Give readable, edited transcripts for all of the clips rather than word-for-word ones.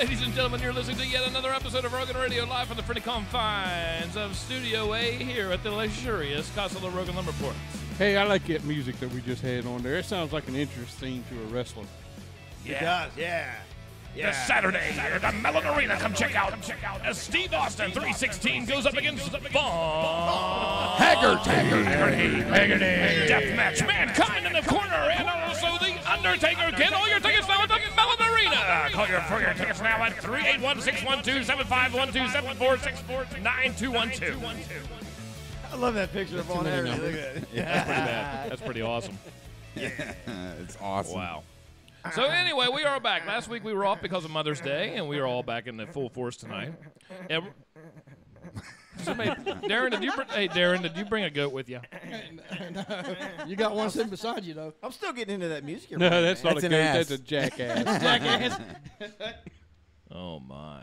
Ladies and gentlemen, you're listening to yet another episode of Rogan Radio live from the friendly confines of Studio A here at the luxurious Casa La Rogan Lumberport. Hey, I like that music that we just had on there. It sounds like an entrance theme to a wrestler. Yeah. It does, yeah. This Saturday at the Mellon Arena, come check out as Steve Austin 316 goes up against Haggerty, Deathmatch, Mankind in the corner, and also The Undertaker. Get all your tickets now at the Mellon Arena. Call for your tickets now at 381-612-7512-7464-9212. I love that picture of Von Haggerty. Look at it. Yeah, that's pretty bad. That's pretty awesome. Yeah, it's awesome. Wow. So anyway, we are back. Last week we were off because of Mother's Day, and we are all back in the full force tonight. And Darren, did you bring a goat with you? No. You got one sitting beside you, though. I'm still getting into that music. No, that's not a That's an goat. ass. That's a jackass. Jackass. Oh my!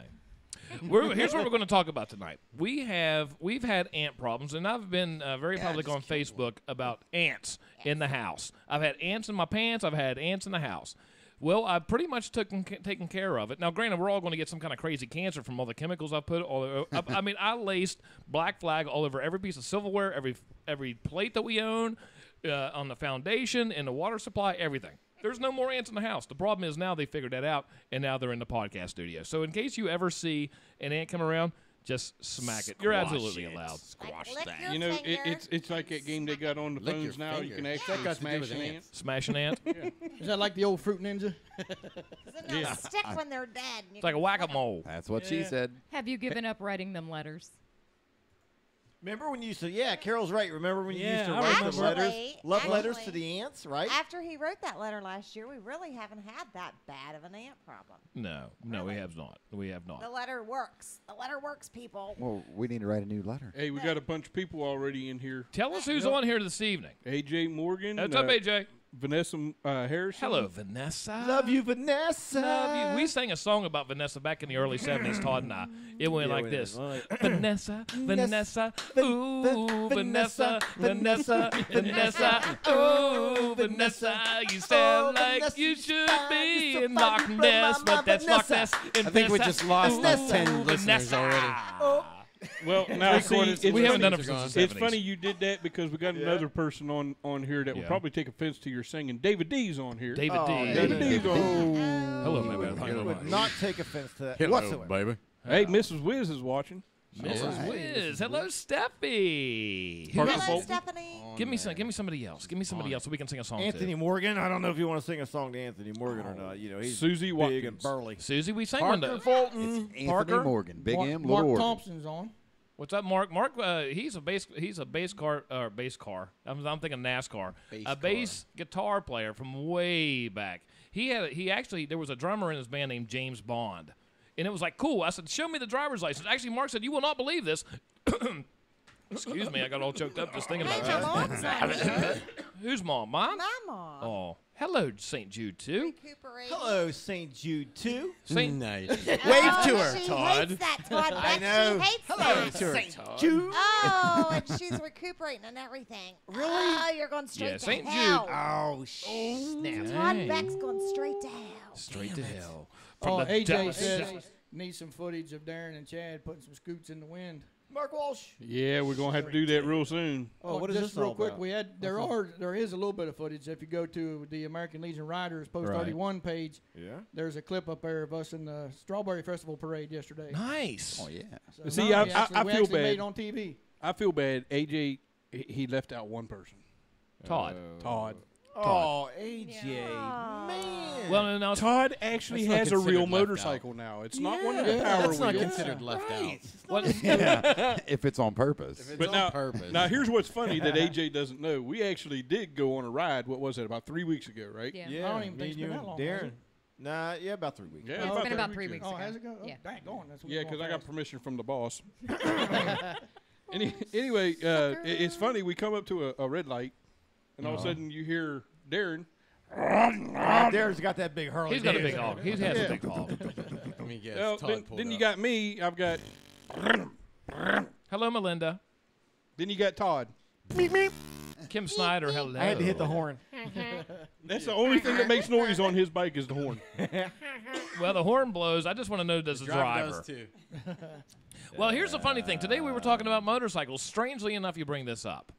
Here's what we're going to talk about tonight. We've had ant problems, and I've been very public on Facebook about ants in the house. I've had ants in my pants. I've had ants in the house. Well, I've pretty much taken care of it. Now, granted, we're all going to get some kind of crazy cancer from all the chemicals I put. I mean, I laced Black Flag all over every piece of silverware, every plate that we own, on the foundation, in the water supply, everything. There's no more ants in the house. The problem is now they figured that out, and now they're in the podcast studio. So in case you ever see an ant come around, just smack it. You're absolutely allowed. Squash that. You know, it's like that game they got on the phones now. You can actually smash an ant. Smash an ant. Is that like the old Fruit Ninja? Doesn't that stick when they're dead? It's like a whack-a-mole. That's what she said. Have you given up writing them letters? Remember when you used to, Carol's right. Remember when you used to I write remember. the letters, love letters to Actually, the ants, right? After he wrote that letter last year, we really haven't had that bad of an ant problem. No, we have not. We have not. The letter works. The letter works, people. Well, we need to write a new letter. Hey, we got a bunch of people already in here. Tell us who's on here this evening. AJ Morgan. What's up, AJ? Vanessa Harrison. Hello, Vanessa. Love you, Vanessa. Love you. We sang a song about Vanessa back in the early 70s, Todd and I. It went like this. Vanessa, Vanessa, ooh, Vanessa, Vanessa, Vanessa, ooh, Vanessa. You sound like you should be in Loch Ness, but that's Loch Ness. I think we just lost like 10 listeners already. Well, now see, we haven't done it since the 70s. It's funny you did that because we got another person on here that would probably take offense to your singing. David D's on here. David D. David D's on. Hello, my man. I would not take offense to that Hello, whatsoever. baby. Hey, Mrs. Wiz is watching. Mrs. Wiz. Hello, Steffi. Parker Hello, Fulton. Stephanie. Give me somebody else. Give me somebody else so we can sing a song Anthony too. Morgan. I don't know if you want to sing a song to Anthony Morgan or not. You know, he's Susie big Watkins. and burly. Susie, we sang one. Parker Fulton. Anthony Parker? Morgan. Big M, Little Mark Organ. Thompson's on. What's up, Mark? Mark, he's a bass car. I'm thinking NASCAR. A bass guitar player from way back. There was a drummer in his band named James Bond, and it was like cool. I said, "Show me the driver's license." Actually, Mark said, "You will not believe this." Excuse me, I got all choked up just thinking about Hey, your that. mom's on here. Who's mom? Mine? My mom. Oh, hello, St. Jude too. Recuperating. Hello, St. Jude, too. Nice. Wave to her, she Todd. Hates that, Todd. I Bet know. She hates Hello, that. St. Jude. Oh, and she's recuperating and everything. Really? Oh, you're going straight to St. Jude. hell. Oh, snap. Todd Dang. Beck's going straight to hell. Straight to hell. Oh, the AJ depths. says need some footage of Darren and Chad putting some scoots in the wind. Mark Walsh. Yeah, we're gonna have to do that real soon. Oh, what is just this real all quick? about? There is a little bit of footage. If you go to the American Legion Riders Post 31 page, there's a clip up there of us in the Strawberry Festival parade yesterday. Nice. Oh, yeah. So See, we I actually feel bad. made it on TV. I feel bad. AJ, he left out one person. Todd. Todd. Oh, AJ. Yeah. Man. Well, no, Todd actually That's not has a real considered left motorcycle now. It's not one of the power That's not wheels. considered left out. If it's on purpose. If it's But on now, purpose. now here's what's funny that AJ doesn't know. We actually did go on a ride. What was it? About 3 weeks ago, right? Yeah. yeah, I don't even me think and it's been you that and long, has Darren. it? Nah, yeah, about 3 weeks. Yeah, Yeah, it's been about 3 weeks Oh, ago. has it go? Oh, Yeah. dang, going. That's Yeah, because I got fast. permission from the boss. Anyway, it's funny. We come up to a red light, and all of a sudden you hear Darren. Darren's got that big Harley. He's got a big Davidson. hog. He has a big hog. Let me guess. Well, Todd pulled then you up. got me. I've got. Hello, Melinda. Then you got Todd. Kim Snyder. Hello. I had to hit the horn. That's the only thing that makes noise on his bike is the horn. Well, the horn blows. I just want to know, does the driver? Does too. Well, here's the funny thing. Today we were talking about motorcycles. Strangely enough, you bring this up.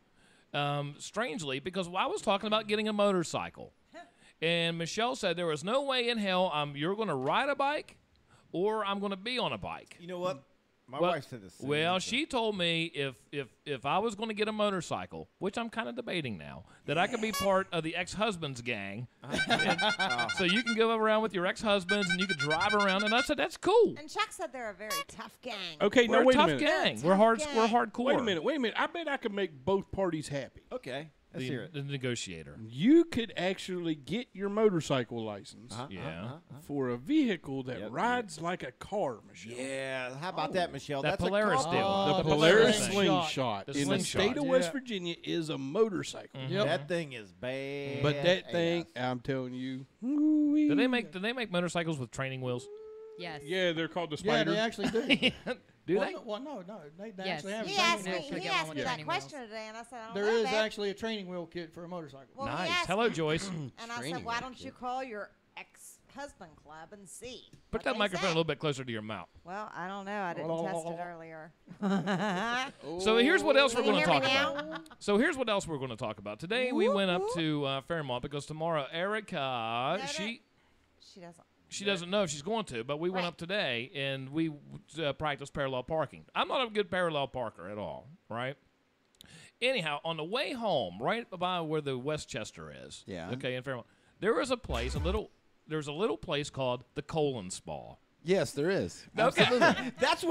Strangely, because I was talking about getting a motorcycle. And Michelle said there was no way in hell you're going to ride a bike or I'm going to be on a bike. You know what? My wife said this. Well, she told me if I was going to get a motorcycle, which I'm kind of debating now, that I could be part of the ex-husband's gang. So you can go around with your ex-husbands and you could drive around. And I said, that's cool. And Chuck said they're a very tough gang. Okay, We're now wait a a tough minute. gang. We're We're a tough hardcore. Wait a minute. I bet I could make both parties happy. Okay. Let's hear it. The negotiator. You could actually get your motorcycle license Yeah. for a vehicle that rides like a car, Michelle. Yeah. How about that, Michelle? That That's Polaris a deal. The The Polaris Slingshot. Slingshot The in the Slingshot. state of West Virginia is a motorcycle. Yep. That thing is bad. But that thing, I'm telling you, Do they make motorcycles with training wheels? Yes. yeah, they're called the Yeah, Spider. they actually do. Do well, they? No. They Yes. actually have He a asked training me, wheel. Get he one asked with me that training question wheels. today, and I said, I don't There know is that. actually a training wheel kit for a motorcycle. Well, he Nice. asked Hello, me, Joyce. And I said, Training why wheel don't you kit. call your ex-husband club and see? Put what that they microphone a say? little bit closer to your mouth. Well, I don't know. I didn't test it earlier. So here's what else we're Can going you to hear talk me about. So here's what else we're going to talk about. Today we went up to Fairmont because tomorrow Erica, No, she She doesn't. doesn't know if she's going to, but we went Right. up today and we practiced parallel parking. I'm not a good parallel parker at all, right? Anyhow, on the way home, right by where the Westchester is, Yeah. okay, in Fairmont, there was a place, there's a little place called the Colon Spa. Yes, there is. Okay. That's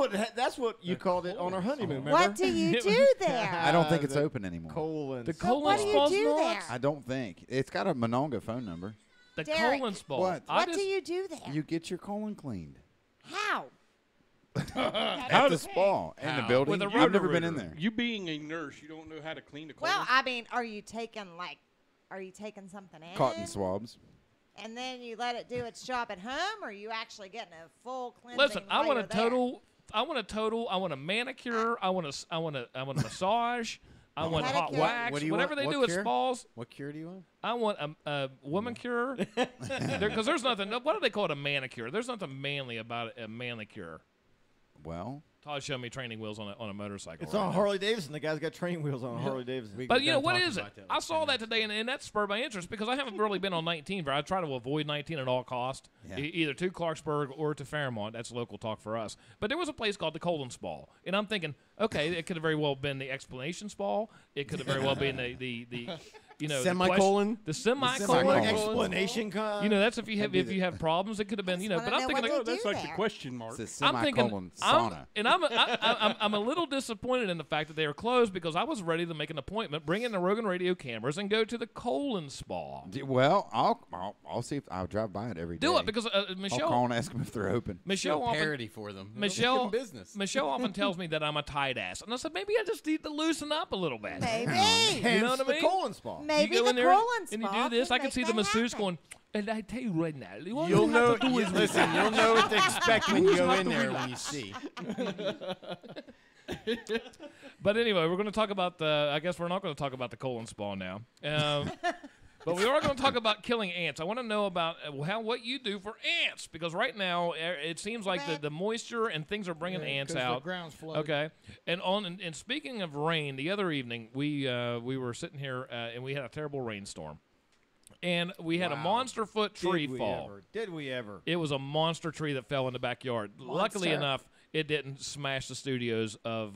what you called it on our honeymoon. Remember? What do you do there? I don't think it's the open anymore. Colon. The So Colon what do you Spa's do not? there? I don't think. It's got a Monongah phone number. The Derek. Colon Spa. What? I What just, do you do there? You get your colon cleaned How? at the spa in the building. With a I've never been in Roto-Rooter. there. You being a nurse, you don't know how to clean a colon. Well, I mean, are you taking something in? Cotton swabs. And then you let it do its job at home, or are you actually getting a full cleansing? listen, I while want a you're there? total. I want a manicure. I want a massage. I want hot Pedicure. wax. What do you Whatever want? they What do at cure? spas. What cure do you want? I want a woman cure. Because there's nothing. What do they call it? A manicure. There's nothing manly about a manicure. Well, Todd showed me training wheels on a motorcycle. It's right on now. Harley Davidson. The guy's got training wheels on a Harley Davidson. But you know what is it? I saw that today, and that spurred my interest because I haven't really been on 19. But I try to avoid 19 at all cost, Yeah. either to Clarksburg or to Fairmont. That's local talk for us. But there was a place called the Colon Spa, and I'm thinking, okay, it could have very well been the Explanation Spa. It could have very well been the Semicolon? the Like semicolon. explanation. That's if you have problems. It could have been Just But wanna I'm know thinking. what oh, you that's do like the there. question mark. it's a I'm thinking, semicolon sauna. I'm a little disappointed in the fact that they are closed because I was ready to make an appointment, bring in the Rogan Radio cameras, and go to the Colon Spa. Well, I'll see if I'll drive by it every day. Do it because I'll call Michelle and ask them if they're open. Michelle often, parody for them. Michelle business. Michelle often tells me that I'm a tight ass, and I said maybe I just need to loosen up a little bit. Maybe. You know what I the mean? colon spa. Maybe you go the in there colon and you spa do this. can I can make see the that masseuse happen. going. And I tell you right now, all You'll you know. have to do is Listen, you'll know what to expect when you go in there when you see. But anyway, we're going to talk about the. I guess we're not going to talk about the colon spa now. But we are going to talk about killing ants. I want to know about what you do for ants because right now it seems like the moisture and things are bringing ants 'cause out. The ground's flooded. Okay, and speaking of rain, the other evening we were sitting here and we had a terrible rainstorm, and we had a monster foot tree fall. Did we ever? It was a monster tree that fell in the backyard. Luckily enough, it didn't smash the studios of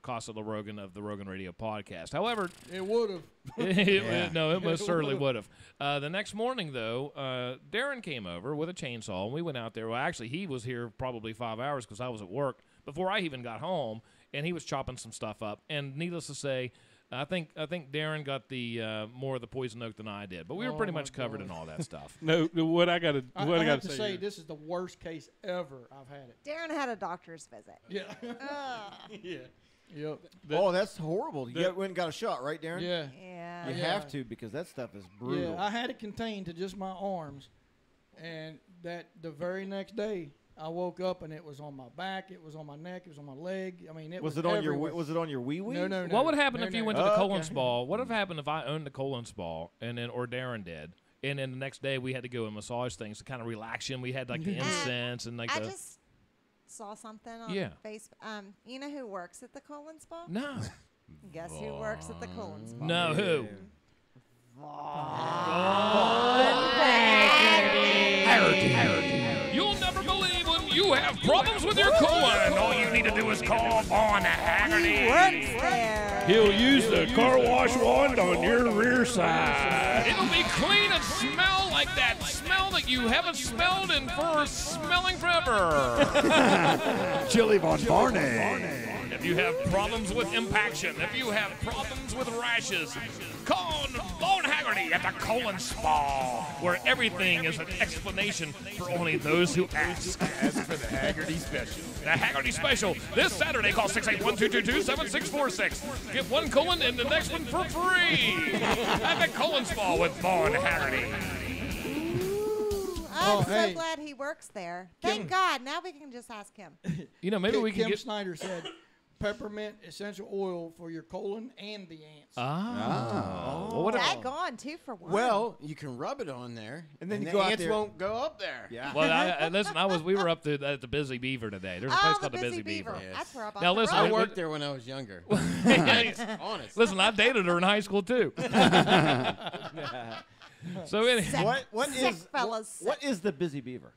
Casa La Rogan of the Rogan Radio podcast. However, It would have. no, it most certainly would have. The next morning, though, Darren came over with a chainsaw, and we went out there. Well, actually, he was here probably 5 hours because I was at work before I even got home, and he was chopping some stuff up. And needless to say, I think Darren got the more of the poison oak than I did, but we were pretty much covered in all that stuff. No, what I got I to have to say. say, here. this is the worst case ever I've had it. Darren had a doctor's visit. Yeah. Yeah. Yep. Oh, that's horrible. You went and got a shot, right, Darren? Yeah. Yeah. You have to because that stuff is brutal. Yeah. I had it contained to just my arms, and that the very next day I woke up and it was on my back, it was on my neck, it was on my leg. I mean, it was it on everywhere. was it on your wee wee? No. What would happen if you went to the colon okay. spa? What would have happened if I owned the colon spa and then or Darren did? And then the next day we had to go and massage things to kind of relax him. We had like the incense and like I the just saw something on Yeah. Facebook. You know who works at the colon spa? no, Guess who works at the colon spa? no who? You'll never believe when you have problems with your colon. All you need to do is call Vaughn Haggerty. Works there. He'll use the car wash wand on your rear side. It'll be clean and smell like that smell that you haven't smelled in for smelling forever. Chili Von Barney. If you have problems with impaction, if you have problems with rashes, call Vaughn Haggerty at the Colon Spa, where everything is an explanation for only those who ask. Ask for the Haggerty special. The Haggerty Special, this Saturday, call 681-222-7646. Get one colon and the next one for free at the Colon Spa with Vaughn Haggerty. I'm so hey. glad he works there. Thank God. Now we can just ask him. You know, maybe we can Kim get... Snyder said peppermint essential oil for your colon and the ants. Well, what if- Daggone, 2 for 1. Well, you can rub it on there, And then you the go out ants there- won't go up there. Yeah. Well, listen, we were up at the Busy Beaver today. There's a place called the Busy Beaver. Beaver. Yes. That's where I bought Now the listen, rope. I worked there when I was younger. Honest. Listen, I dated her in high school too. So anyway, Sick fellas. What is the Busy Beaver?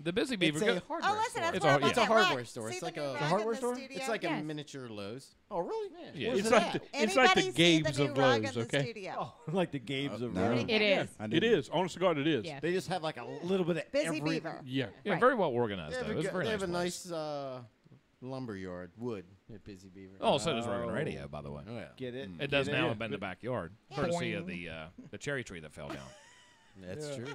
the Busy Beaver. It's a hardware Oh, listen, store. that's It's where a- I bought it's a that hardware rug. store. See It's the like new a rug hardware in the store? studio? It's like a Yes. miniature Lowe's. Oh, really? Yeah. It's Where's like that? it's like the Anybody see Gabes the of new rug Lowe's, in the okay? studio? Oh, like the Gabes of No. Rome. It is. I It didn't. is. Honest to God, it is. Yes. They just have like a little bit of Busy every. Beaver. Yeah. Yeah, Right. very well organized They though. It was a very have a nice. nice lumber yard, wood at Busy Beaver. Oh, so does RoganRadio, by the way. Oh, yeah. Get it? It does Get now it? up in the backyard, courtesy of the cherry tree that fell down. That's true.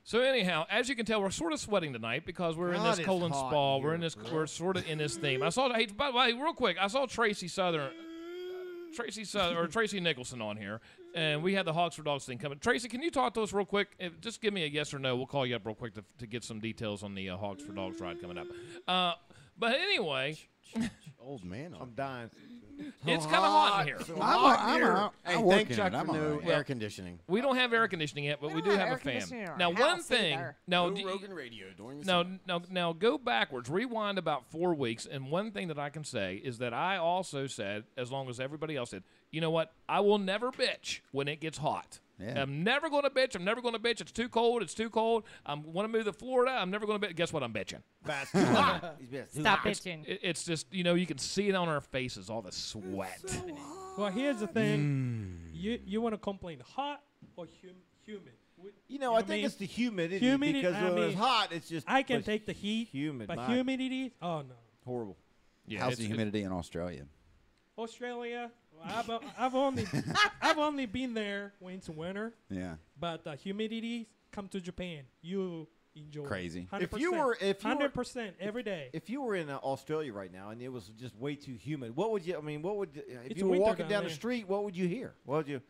So anyhow, as you can tell, we're sort of sweating tonight because we're in God, this it's colon hot spa. here. We're sort of in this theme. I saw. Hey, by the way, real quick, I saw Tracy Nicholson on here, and we had the Hogs for Dogs thing coming. Tracy, can you talk to us real quick? Just give me a yes or no. We'll call you up real quick to get some details on the Hogs for Dogs ride coming up. But anyway, Old man. I'm dying. it's kind of hot in here. Hey, I'm thank working Chuck it. I'm for no all right. air conditioning. We don't have air conditioning yet, but we do don't have have a air fan. conditioning in our Now, one house thing. either. Now, No RoganRadio during the Now, summer. go backwards. Rewind about 4 weeks, and one thing that I can say is that I also said, as long as everybody else did, you know what? I will never bitch when it gets hot. Yeah. I'm never going to bitch. I'm never going to bitch. It's too cold. It's too cold. I want to move to Florida. I'm never going to bitch. Guess what? I'm bitching. That's too hot. Stop bitching. It's just, you can see it on our faces, all the sweat. Well, here's the thing. You want to complain hot or humid? You know, I think it's the humidity, Humidity, because I when it's mean, hot, it's just. I can but take the heat, humid, but my- humidity, oh no. Horrible. Yeah, How's the humidity in Australia? Australia, I've only been there when it's winter, Yeah. but humidity, come to Japan, you enjoy. Crazy. 100%. If you were 100% every day. If you were in Australia right now and it was just way too humid, what would you? I mean, what would if It's you were winter walking down down the there. street? What would you hear? What would you?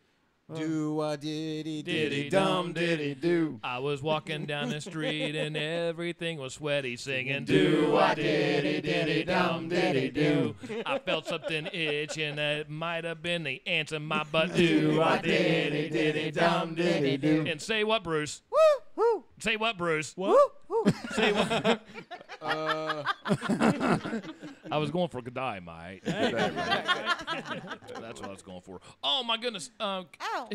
Do diddy Diddy dum diddy do. I was walking down the street and everything was sweaty, singing do a diddy diddy dum diddy do. I felt something itch and it might have been the ants in my butt. Do a diddy diddy dum diddy do. And say what, Bruce? Woo, woo, Say what, Bruce? woo, woo. Say what? I was going for G'day, mate. That's what I was going for. Oh my goodness!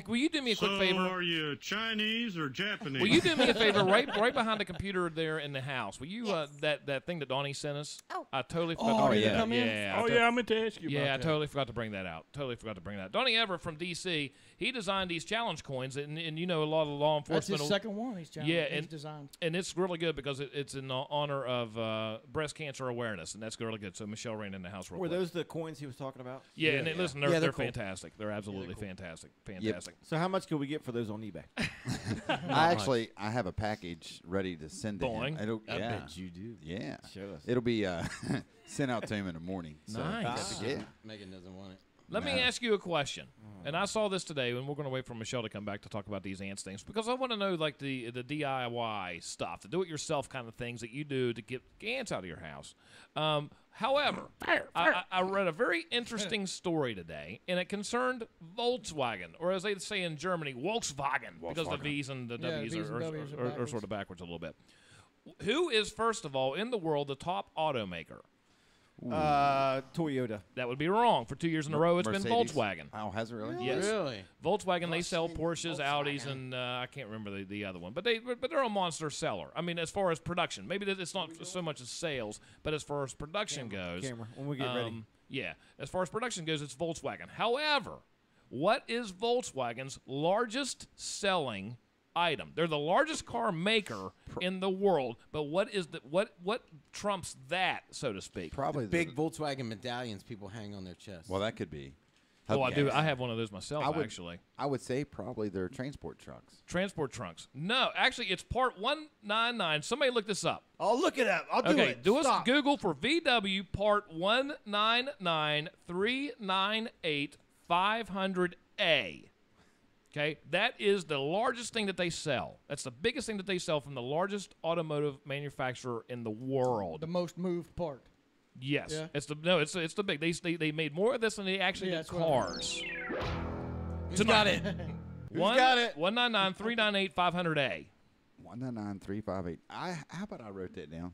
Will you do me a quick favor? are you Chinese or Japanese? Will you do me a favor? Right behind the computer there in the house. Will you that thing that Donnie sent us? Oh. I totally forgot to Oh, bring yeah. that up. Come in? Yeah. Oh, yeah, I meant to ask you Yeah, I about that. totally forgot to bring that out. Totally forgot to bring that. Donnie Everett from DC, he designed these challenge coins, and you know a lot of law That's enforcement. his second one he's Yeah, he's designed. And it's really good because it's in honor of breast cancer awareness, and that's really good. So Michelle ran in the house real Were quick. those the coins he was talking about? Yeah, and listen, they're, Yeah, they're they're cool. fantastic. They're absolutely fantastic. Fantastic. So how much could we get for those on eBay? I have a package ready to send to him. Boing. It'll, I yeah. bet you do. Yeah. Show us. It'll be sent out to him in the morning. So, Nice. Yeah. Megan doesn't want it. Let me ask you a question. And I saw this today, and we're going to wait for Michelle to come back to talk about these ants things, because I want to know, like, the DIY stuff, the do-it-yourself kind of things that you do to get ants out of your house. However, I read a very interesting story today, and it concerned Volkswagen, or as they say in Germany, Volkswagen. Because the V's and the W's are sort of backwards a little bit. Who is, first of all, in the world, the top automaker? Toyota. That would be wrong. For 2 years in a row, it's been Volkswagen. Oh, has it really? Yes. Really? Volkswagen, they sell Porsches, Audis, and I can't remember the other one. But they're a monster seller. I mean, as far as production. Maybe it's not so much as sales, but as far as production goes. When we get ready. Yeah. As far as production goes, it's Volkswagen. However, what is Volkswagen's largest selling item? They're the largest car maker in the world, but what trumps that, so to speak? Probably the big Volkswagen medallions people hang on their chest. Well, that could be. Oh, I do. I have one of those myself, actually. I would say probably their transport trucks. Transport trunks. No, actually, it's part 199. Somebody look this up. I'll look it up. I'll do it. Do us Google for VW part 199398500A. Okay, that is the largest thing that they sell. That's the biggest thing that they sell from the largest automotive manufacturer in the world. The most moved part. Yes, Yeah. it's the big. They made more of this than they actually did cars. Who's got it? Who's got it? 199398500A. 199,358. How about I wrote that down?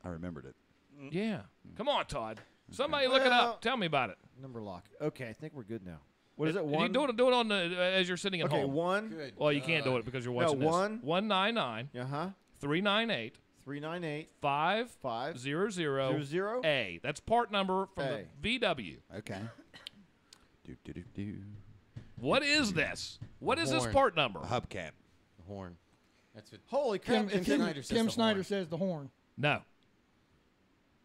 I remembered it. Yeah. Come on, Todd. Somebody look it up. Tell me about it. Number lock. Okay, I think we're good now. What is it? You do it on the as you're sitting at home. Okay, one. Good. Well, you can't do it because you're watching this. 199 398 398 5500 A. That's part number from the VW. Okay. What is this? What is this part number? A hubcap. The horn. That's what. Holy crap! Kim Snyder says the horn. No.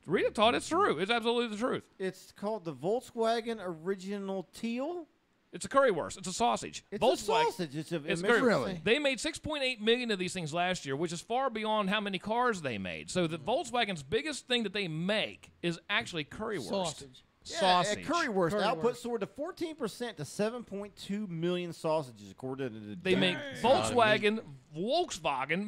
Read it, Todd. It's true. It's absolutely the truth. It's called the Volkswagen Original Teal. It's a currywurst. It's a sausage. It's Volkswagen, a sausage. It's curry. Really? They made 6.8 million of these things last year, which is far beyond how many cars they made. So the Volkswagen's biggest thing that they make is actually currywurst. Sausage. Sausage. Currywurst output soared to 14% to 7.2 million sausages, according to the They make Volkswagen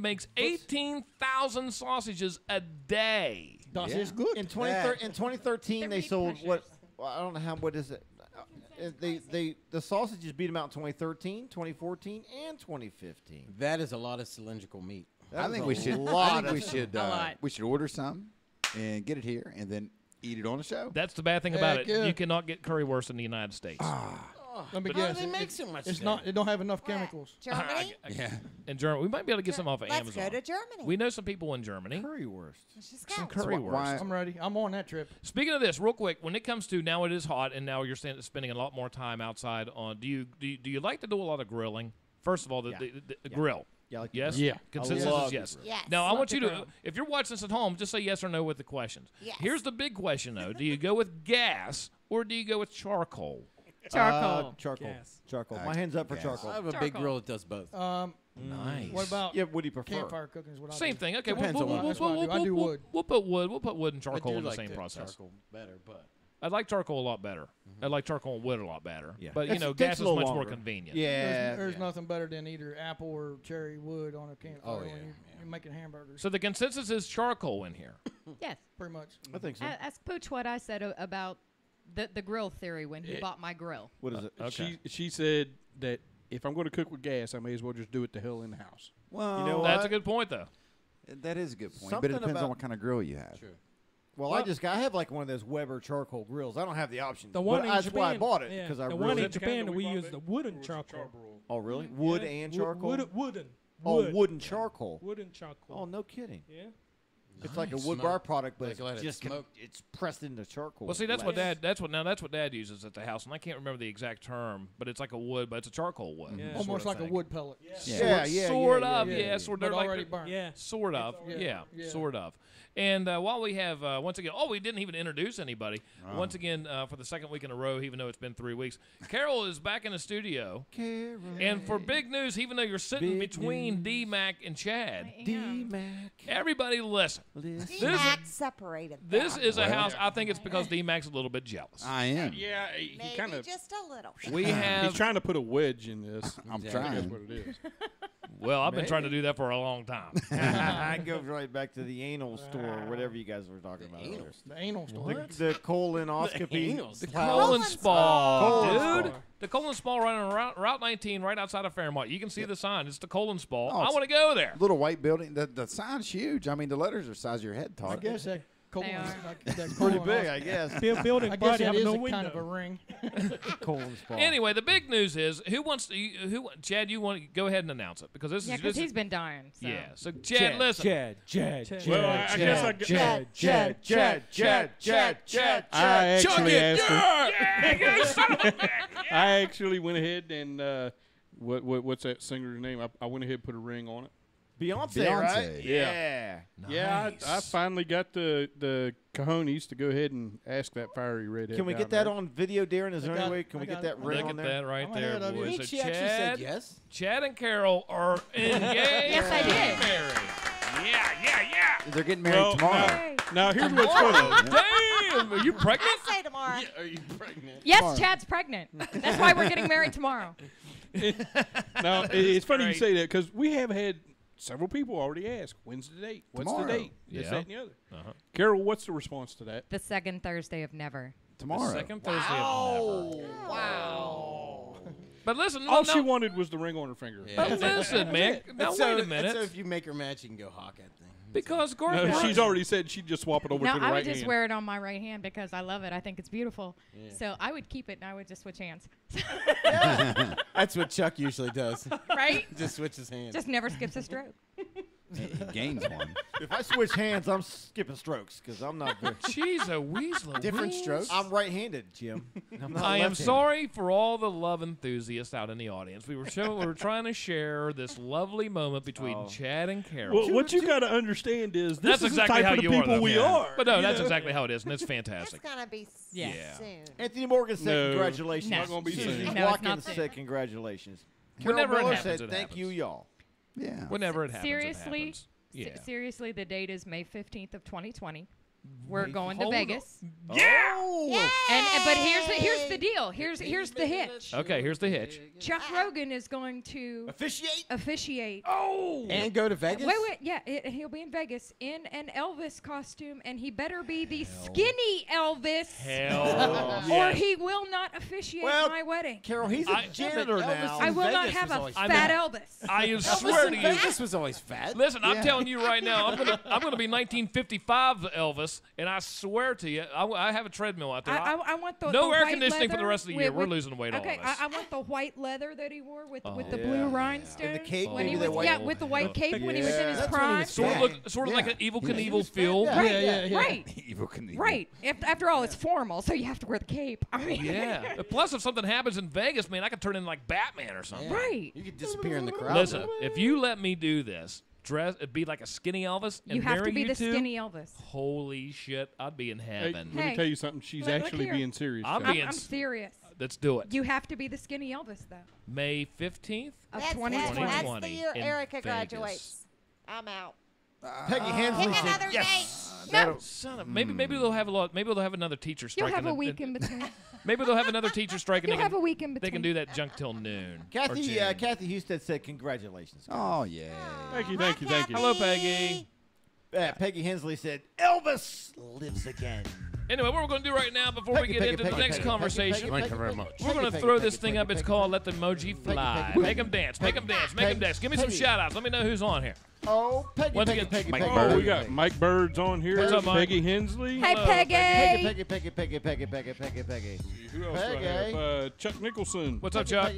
makes 18,000 sausages a day. Das ist good. In 2013, they sold what? Well, I don't know how. What is it? The sausages beat them out in 2013, 2014, and 2015. That is a lot of cylindrical meat. I think we should order some and get it here and then eat it on the show. That's the bad thing about it. You cannot get currywurst in the United States. Let me Why guess. do they make so much? It's not. It don't have enough chemicals. Germany? Yeah. In Germany, we might be able to get some off of Let's Amazon. go to Germany. We know some people in Germany. Currywurst. Let's just Some go. currywurst. I'm ready. I'm on that trip. Speaking of this, real quick, when it comes to now it is hot and now you're spending a lot more time outside on. Do you like to do a lot of grilling? First of all, the grill. Yeah, like Yes. Yeah. Consensus is yes. Yes. Now I Love want to you to, grill. if you're watching this at home, just say yes or no with the questions. Yes. Here's the big question though: do you go with gas or do you go with charcoal? Charcoal. Charcoal. Gas. Charcoal. My hands up for gas. charcoal. I have a big grill that does both. Nice. What about Yeah, what do you prefer? campfire cooking? Is what I Same do. thing. Okay, Depends on what- that's what I do. I do wood. We'll put wood. We'll put wood and I charcoal do in the like same process. Charcoal better, but I like charcoal a lot better. I like charcoal and wood a lot better. Yeah. But you It know, takes gas a is little much more longer. convenient. Yeah. There's nothing better than either apple or cherry wood on a campfire Oh, when yeah, you're making hamburgers. So the consensus is charcoal in here. Yes. Pretty much. I think so. Ask Pooch what I said about the grill theory when he bought my grill. What is it? Okay. She said that if I'm going to cook with gas, I may as well just do it the hell in the house. Well, You know That's what? a good point, though. that is a good point. But Something it depends about- on what kind of grill you have. true. Well, I have like one of those Weber charcoal grills. I don't have the option. The one but in that's Japan, why I bought it yeah, because I the really. one in Is that the kind Japan that we we bought use that? the wooden Or is it charcoal. Oh, really? Wood Yeah, and charcoal. Wooden. Oh, Wood. wooden charcoal. Wooden charcoal. Oh, no kidding. Yeah. It's like a Nice. wood Smoke. bar product, but Like let it's it just smoke. it's pressed into charcoal. Well, see, that's what Glass. That's what Dad uses at the house, and I can't remember the exact term, but it's like a wood, but it's a charcoal wood. Yeah. sort Almost of like a thing. wood pellet. Yeah, Sort of, yeah, sort But of. Like already the- burnt. Yeah. Sort of, Yeah. sort of. And while we have, once again, we didn't even introduce anybody. Once again, for the second week in a row, even though it's been 3 weeks, Carol is back in the studio. Carol. And for big news, even though you're sitting Big between news. D-Mac and Chad, D-Mac. everybody listen. D-Max separated them. This is a house. I think it's because D-Mac's a little bit jealous. I am. Yeah, he kind of. Just a little. He's trying to put a wedge in this. I'm trying. That's trying. what it is. Well, I've been trying to do that for a long time. I go right back to the anal store, or whatever you guys were talking about earlier. The anal store. The colonoscopy. The colon spa, Colon dude. spa. The colon spa right on Route 19, right outside of Fairmont. You can see the sign. It's the colon spa. Oh, I want to go there. Little white building. The sign's huge. I mean, the letters are the size of your head, I Todd. guess that colon They are. that's Pretty big, I guess. Building I guess body that have is no a window. kind of a ring. Colon spa. Anyway, the big news is Chad, you want to go ahead and announce it because this Yeah, is because he's been dying. So. yeah. So Chad, listen. Chad. Well, I guess I Chad. I actually asked him. Yeah, you son of a bitch. I actually went ahead and what's that singer's name? I went ahead and put a ring on it. Beyonce, right? Yeah. Yeah, I finally got the cojones to go ahead and ask that fiery redhead. Can we down get that there. on video, Darren? Is there any way? Can we I get got that ring Look on at there? that right I'm there, ahead of you. boys. She So actually said Chad, yes. Chad and Carol are engaged. Yes, I did. Married. Yeah. They're getting married tomorrow. Now here's what's funny. Damn, are you pregnant? I say tomorrow. Are you pregnant? Yes, Chad's pregnant. That's why we're getting married tomorrow. Now it's funny you great. say that because we have had several people already ask, when's the date? What's Tomorrow. the date? This, Yeah. that, and the other. Uh-huh. Carol, what's the response to that? The second Thursday of never. Tomorrow. The second Thursday of never. Wow. But listen, All no, she wanted was the ring on her finger. But listen, man. Now so, wait a minute. So if you make her mad, you can go hawk that thing. Because Gordon, No, she's already said she'd just swap it over No, to the I right would just hand. wear it on my right hand because I love it. I think it's beautiful. So I would keep it and I would just switch hands. That's what Chuck usually does. Right? Just switches hands. Just never skips a stroke. He gains one. If I switch hands, I'm skipping strokes because I'm not very. She's a weasel. Different strokes. I'm right-handed, Jim. I'm not I am left-handed. sorry for all the love enthusiasts out in the audience. We were trying to share this lovely moment between Chad and Carol. Well, what you got to understand is this That's is exactly the type how of the you are, people though. we Yeah. are. But no, you that's know? exactly how it is, and it's It's fantastic. gonna be Yeah. soon. Anthony Morgan said No. congratulations. No. Not gonna be Susie soon. No, it's Watkins not soon. said congratulations. Whenever Carol it Miller happens, said it thank happens. you, y'all. Yeah. Whenever it happens, Seriously? it happens. Yeah. Seriously, the date is May 15th of 2020. We're Wait, going to hold Vegas. Yeah. But here's the deal. Here's the hitch. Okay, here's the hitch. Chuck Rogan is going to officiate. Oh. And go to Vegas? Wait, yeah, he'll be in Vegas in an Elvis costume, and he better be the skinny Elvis, Hell. or he will not officiate my wedding. Carol, he's a janitor now. I will not Vegas have was a always fat Elvis. I swear to you. Vegas was always fat. Listen, I'm telling you right now, I'm gonna be 1955 Elvis, and I swear to you, I have a treadmill out there. I want the no the air white conditioning for the leather rest of the year. We're with- losing weight, all Okay, of us. I want the white leather that he wore with the yeah. blue rhinestones. And the cape, when maybe he the was, white- yeah, with the white cape when he was in his That's when he prime. was Sort fat. of like an Evil Yeah, he Knievel was fat, feel. yeah. Right, right, Evil Knievel. right. After all, it's formal, so you have to wear the cape. I mean, Yeah. Plus, if something happens in Vegas, man, I could turn in like Batman or something. right. You could disappear in the crowd. Listen, if you let me do this, be like a skinny Elvis, and You have to marry be you the two, skinny Elvis. holy shit, I'd be in Hey, heaven. let me Hey, tell you something. She's look actually here. being serious. I'm Chuck. being I'm serious. Let's do it. You have to be the skinny Elvis, though. May 15th. Of That's 2020. the year in Erica Vegas. graduates. I'm out. Peggy Hensley Pick said another yes. No, Son of, maybe they'll have a lot. Maybe they'll have another teacher you'll strike. have a week in between. Maybe they'll have another teacher strike. And You'll have a week in They between. can do that junk till noon. or Kathy, June. Kathy Husted said congratulations. Oh, yeah. Thank you, thank you, thank you. Hello, Peggy. Peggy Hensley said Elvis lives again. Anyway, what we're going to do right now before we Peggy, get Peggy, into Peggy, the next Peggy, conversation, Peggy, Peggy, Thank you very Peggy, much. we're going to Peggy, throw Peggy, this Peggy, thing up. Peggy, It's Peggy, called Let the Emoji Fly. Peggy. Make them dance. Make them dance. Make them Peggy, dance. Give me some Peggy. shout-outs. Let me know who's on here. Oh, Peggy, Once Peggy, again, Peggy, Mike Peggy. Bird. Oh, we got Mike Bird's on here. What's up, Mike? Peggy Hensley. Hey, Hello, Peggy. Peggy, Peggy, Peggy, Peggy, Peggy, Peggy, Peggy, Peggy. Who else do I Peggy. have? Chuck Nicholson. What's up, Chuck?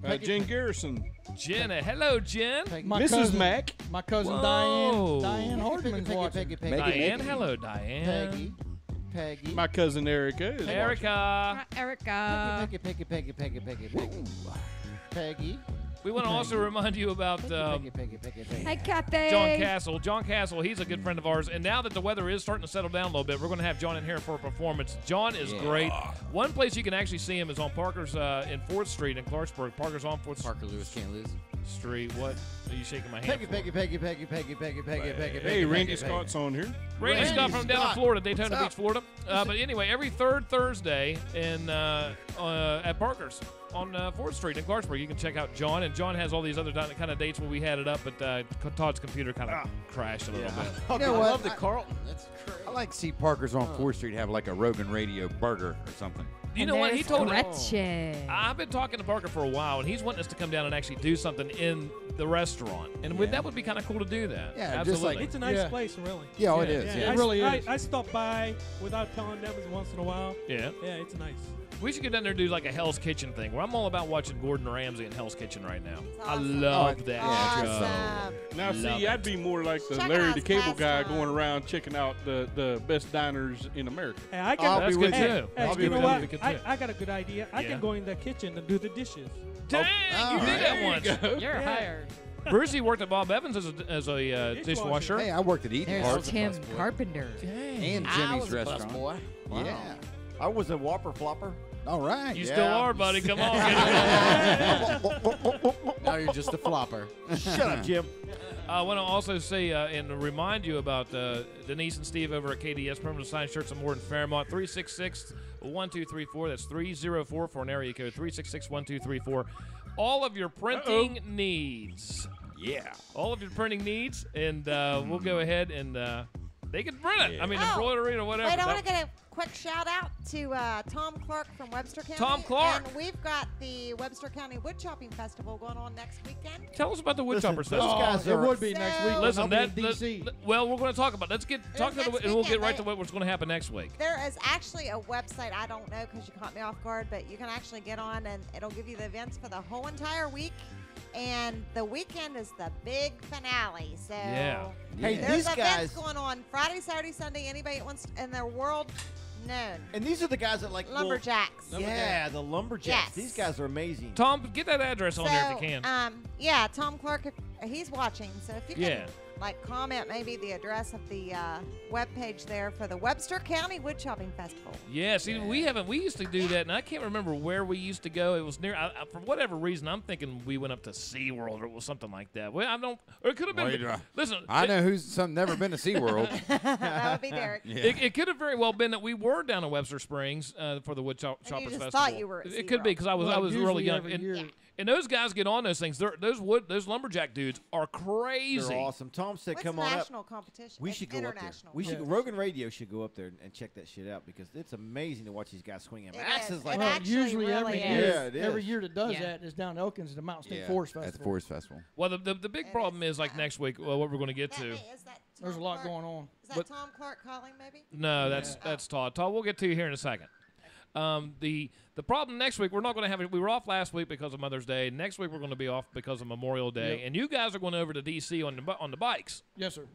Peggy, Jen Garrison. Jenna. Hello, Jen. Peggy, My Mrs. cousin- Mack. My cousin Whoa. Diane Hardman's Peggy, watching. Peggy, Peggy, Diane. Peggy, Hello, Diane. Peggy, Peggy. My cousin Erica. Is Erica. Erica. Peggy, Peggy, Peggy, Peggy, Peggy, Peggy. Peggy. We want to also remind you about Peggy, Peggy, Peggy, Peggy. Hey, Kathy. John Castle. John Castle, he's a good friend of ours. And now that the weather is starting to settle down a little bit, we're going to have John in here for a performance. John is great. One place you can actually see him is on Parker's in 4th Street in Clarksburg. Parker's on 4th Street. Parker Lewis can't lose. Street. What are you shaking my hand Peggy, for? Peggy. Hey, Randy Scott's on here. Randy Scott from down in Florida, Daytona Beach, Florida. But anyway, every third Thursday at Parker's on 4th Street in Clarksburg, you can check out John. And John has all these other kind of dates when we had it up, but Todd's computer kind of crashed a little bit. You know what? I love the Carlton. That's crazy. I like to see Parker's on 4th Street have like a Rogan Radio burger or something. You know what? He told Gretchen. I've been talking to Parker for a while, and he's wanting us to come down and actually do something in the restaurant. And that would be kind of cool to do that. Yeah, absolutely. just like It's a nice place, really. Yeah, it is. Yeah, It really is. I stop by without telling them once in a while. Yeah. Yeah, it's nice. We should get down there and do like a Hell's Kitchen thing, where I'm all about watching Gordon Ramsay in Hell's Kitchen right now. I love that Awesome. Now, see, I'd be more like the Check Larry out the Cable Fast Guy Time. going around checking out the best diners in America. Hey, I can. That's good too. Hey, you know That'd what? be good too. I got a good idea. I Yeah. can go in the kitchen and do the dishes. Dang, you did that once. You're hired. Brucey worked at Bob Evans as a dishwasher. Hey, I worked at Eaton There's Park Tim Carpenter. and I Jimmy's was a restaurant. busboy. Wow. Yeah. I was a Whopper Flopper. All right. You Yeah. still are, buddy. Come on. Get it. Now you're just a flopper. Shut up, Jim. I want to also say and remind you about Denise and Steve over at KDS Permanent Sign Shirts and More in Fairmont. 366-1234. That's 304 for an area code. 366-1234. All of your printing needs. Yeah. All of your printing needs. And we'll go ahead and they can print it. I mean, embroidery or whatever. Wait, I want to get a quick shout out to Tom Clark from Webster County. Tom Clark. And we've got the Webster County Wood Chopping Festival going on next weekend. Tell us about the Wood Listen, Choppers those Festival. guys It are- would be next week. Listen, I'll be in DC. well, we're going to talk about. Let's get talk to the, next and we'll get weekend, right to right? what's going to happen next week. There is actually a website, I don't know because you caught me off guard, but you can actually get on and it'll give you the events for the whole entire week. And the weekend is the big finale. So Yeah. Hey, there's these events guys. going on Friday, Saturday, Sunday. Anybody that wants in their world known. And these are the guys that like will- Lumberjacks. Yeah, the lumberjacks. Yes. These guys are amazing. Tom, get that address on there if you can. Yeah, Tom Clark, if he's watching. So if you can, Yeah. like, comment maybe the address of the webpage there for the Webster County Wood Chopping Festival. Yeah, see, we used to do that, and I can't remember where we used to go. It was near, for whatever reason, I'm thinking we went up to SeaWorld or it was something like that. Well, I don't, or it could have been, listen. I know who's never been to SeaWorld. That would be Derek. It could have very well been that we were down in Webster Springs for the Wood Choppers And you just Festival. thought you were at It could be because I was Well, really usually young. every And, year. and those guys get on those things. Those lumberjack dudes are crazy. They're awesome. Tom said, What's "Come on up." national competition? We It's should go up there. international. We should. Rogan Radio should go up there and check that shit out because it's amazing to watch these guys swinging It axes is. like It Well, that. actually usually really every is. year, Yeah, it every is. year that does Yeah. that is down to Elkins at the Mountain State Yeah, Forest at the Festival. Forest Festival. Well, the big problem is like next week. Well, what we're going to get to. Is that There's a Tom lot Clark? going on. Is that But- Tom Clark calling maybe? No, that's Todd. Todd, we'll get to you here in a second. The problem next week, we're not going to have it. We were off last week because of Mother's Day. Next week, we're going to be off because of Memorial Day. Yep. And you guys are going over to D.C. on the bikes. Yes, sir.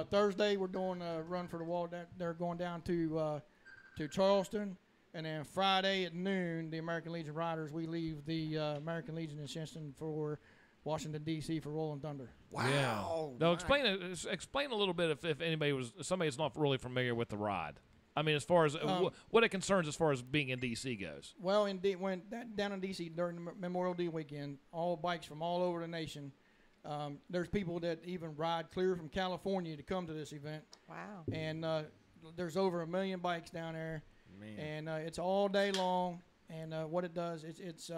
Thursday we're doing a run for the wall. They're going down to Charleston, and then Friday at noon, the American Legion Riders. We leave the American Legion in Shenton for Washington D.C. for Rolling Thunder. Wow. Now, explain a little bit if somebody that's not really familiar with the ride. I mean, as far as what it concerns as far as being in D.C. goes. Well, down in D.C. during the Memorial Day weekend, all bikes from all over the nation. There's people that even ride clear from California to come to this event. Wow. And there's over 1 million bikes down there, and it's all day long. And what it does, it's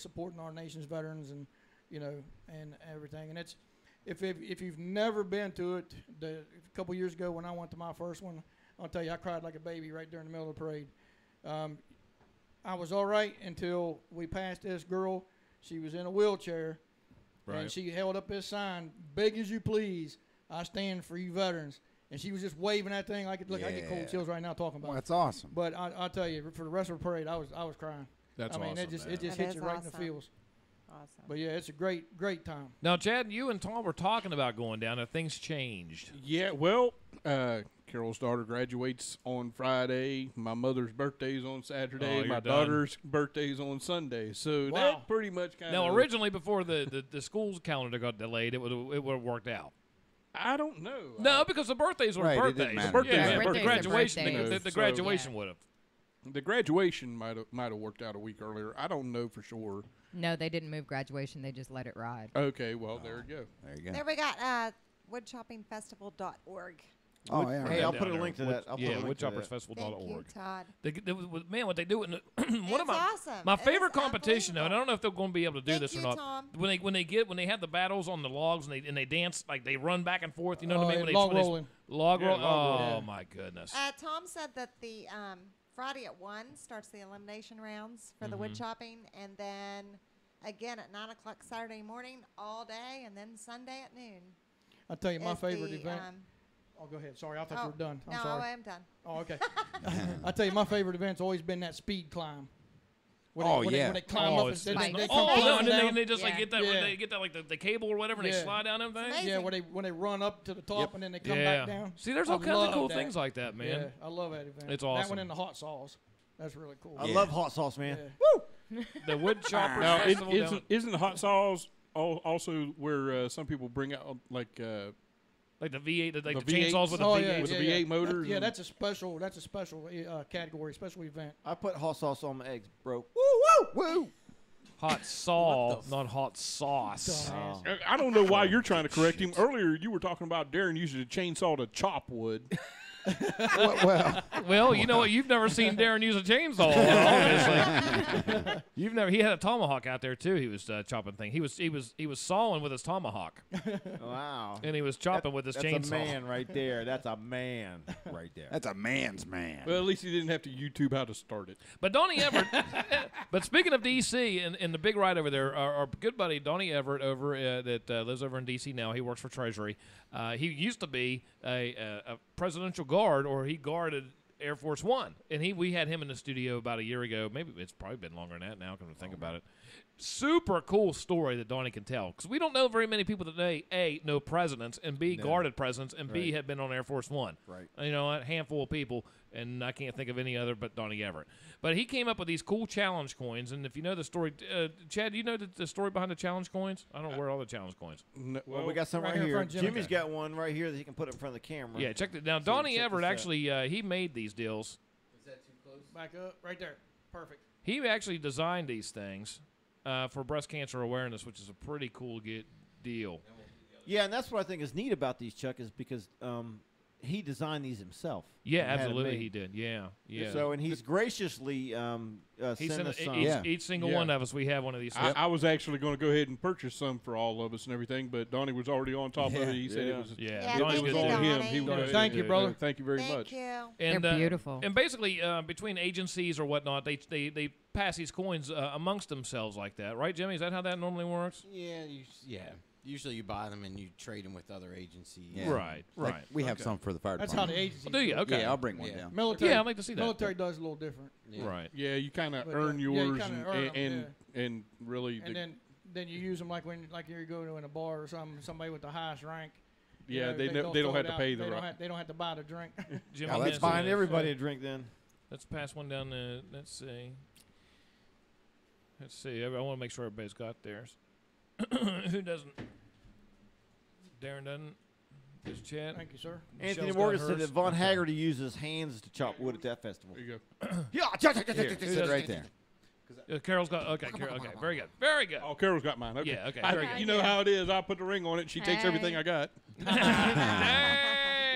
supporting our nation's veterans and and everything. And it's if you've never been to it, a couple years ago when I went to my first one, I'll tell you, I cried like a baby right during the middle of the parade. I was all right until we passed this girl. She was in a wheelchair, and she held up this sign, "Beg as you please, I stand for you veterans." And she was just waving that thing like it. Look, I get cold chills right now talking about Well, it. that's awesome. But I'll tell you, for the rest of the parade, I was crying. That's I mean, awesome, it just man. hits That you is right in the awesome. feels. Awesome. But yeah, it's a great time. Now, Chad, you and Tom were talking about going down. Have things changed? Yeah, well, Carol's daughter graduates on Friday. My mother's birthday's on Saturday. Oh, you're My done. daughter's birthday's on Sunday. So Wow. that pretty much kind of. Now, originally, before the school's calendar got delayed, it would have worked out. I don't know. No, because the birthdays were Right, it didn't birthdays. matter. Birthdays Yeah, are the birthdays. graduation, Birthdays. the So- graduation would have. The graduation might have worked out a week earlier. I don't know for sure. No, they didn't move graduation. They just let it ride. Okay, well, there you go. There you go. There we got woodshoppingfestival.org. Oh, yeah. Hey, I'll Down put a there. link to that. I'll put a link to that. woodchoppersfestival.org. Thank you, Todd. Man, what they do in one of It's awesome. my It favorite is competition though, and I don't know if they're going to be able to do Thank this you, or not. Tom. When they have the battles on the logs and they dance like they run back and forth, you know what I mean? When log when rolling. Log roll. log Oh rolling. my goodness. Tom said that the Friday at 1 starts the elimination rounds for the wood chopping, and then again at 9 o'clock Saturday morning all day, and then Sunday at noon. I'll tell you my is favorite the, event. Oh, go ahead. Sorry, I thought you were done. I'm no, sorry. I am done. Oh, okay. I'll tell you, my favorite event's always been that speed climb. When Oh, when yeah. When they climb Oh, up it's and they come oh no, climbing and then down. they just like Yeah. get that Yeah. they get that like the cable or whatever, and they Yeah. slide down them things. Amazing. Yeah, when they run up to the top Yep. and then they come Yeah. back down. See, there's I all kinds of love cool that. things like that, man. Yeah, I love that event. It's That awesome. one in the hot sauce. That's really cool. I Yeah. love hot sauce, man. Yeah. The wood choppers Now, festival. isn't hot sauce also where some people bring out like like the V8, like the V8s? chainsaws with the Oh, V8. yeah, with yeah, the V8 motors? Yeah, and- that's a special category, special event. I put hot sauce on my eggs, bro. Woo! Hot sauce, not hot sauce. Dumbass. I don't know why you're trying to correct him. Earlier, you were talking about Darren using a chainsaw to chop wood. Well, Well, you know what? You've never seen Darren use a chainsaw, obviously. You've never. He had a tomahawk out there too. He was chopping things. He was sawing with his tomahawk, Wow. and he was chopping with his That's chainsaw. a man right there. That's a man right there. that's a man's man. Well, at least he didn't have to YouTube how to start it. But Donnie Everett. But speaking of DC and the big ride over there, our good buddy Donnie Everett over that lives over in DC now. He works for Treasury. He used to be a presidential guard, or he guarded Air Force One, and we had him in the studio about a year ago. Maybe it's probably been longer than that now. Come to think about it. Super cool story that Donnie can tell, because we don't know very many people that A, know presidents, and B, guarded presidents, and B, have been on Air Force One. Right. You know, a handful of people, and I can't think of any other but Donnie Everett. But he came up with these cool challenge coins, and if you know the story, Chad, do you know the story behind the challenge coins? I don't know where all the challenge coins. No, Well, we got some right right here in here. front of Jimmy. Jimmy's got one right here that he can put in front of the camera. Yeah, check it. Now, So Donnie check Everett this out. actually, he made these deals. Back up, right there. Perfect. He actually designed these things for breast cancer awareness, which is a pretty cool deal. Yeah, and that's what I think is neat about these, Chuck, is because he designed these himself. Yeah, and had 'em absolutely, made. he did. Yeah, yeah. So, and he's graciously he sent sent us some. each single Yeah. one of us. We have one of these. I was actually going to go ahead and purchase some for all of us and everything, but Donnie was already on top of it. He said it was Yeah, Yeah, Donnie's it thank was good you, on dude. him. Donnie. He was, Thank you, brother. Thank you very Thank much. you. And, They're beautiful. And basically, between agencies or whatnot, they pass these coins amongst themselves like that, right, Jimmy? Is that how that normally works? Yeah, usually you buy them and you trade them with other agencies. Yeah. Right, Like, right. we have some for the fire That's how department. the agency. Do you? Okay. Yeah, I'll bring one Yeah. down. Military. Yeah, I'd like to see that. Military does a little different. Yeah. Right. Yeah, you kind of But, earn yeah, you yours kinda earn 'em, and really, And then you use them like when you go to in a bar or somebody with the highest rank. you yeah, know, they don't throw have it to out. pay the They don't right. have- They don't have to buy the drink. Jimmy, Oh, that's yes, Find yes. everybody a drink then. Let's pass one down. Let's see. Let's see. I want to make sure everybody's got theirs. Who doesn't? Darren doesn't. There's Chad. Thank you, sir. Anthony Michelle's Morgan got said hers. that Von Haggerty uses hands to chop wood at that festival. There you go. Sit right there. Carol's got. Okay, Carol. Okay, very good. Very good. Oh, Carol's got mine. Okay. Yeah, okay, very good. You know how it is. I put the ring on it. She takes everything I got.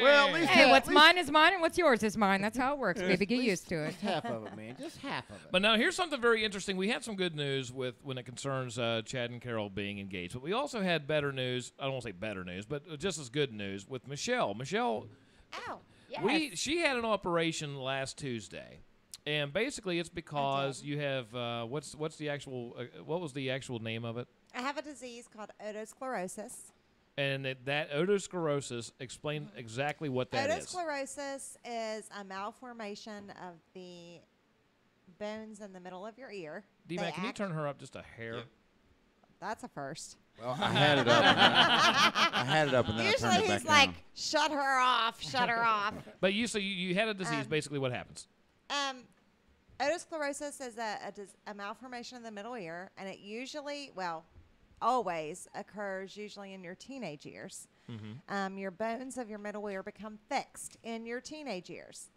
Well, at least Hey, what's mine is mine, and what's yours is mine. That's how it works, baby. Get used to it. Just half of it, man. Just half of it. But now here's something very interesting. We had some good news when it concerns Chad and Carol being engaged, but we also had better news. I don't want to say better news, but just as good news with Michelle. Michelle, Ow. she had an operation last Tuesday, and basically it's because you have what's the actual what was the actual name of it? I have a disease called otosclerosis. And that otosclerosis, explain exactly what that is. Otosclerosis is a malformation of the bones in the middle of your ear. D-Mac, can you turn her up just a hair? That's a first. Well, I had it up. I had it up, and then I Usually turned it back he's like, down. shut her off, shut her off. But you had a disease. Basically, what happens? Otosclerosis is a malformation of the middle ear, and it usually, always occurs usually in your teenage years. Your bones of your middle ear become fixed in your teenage years.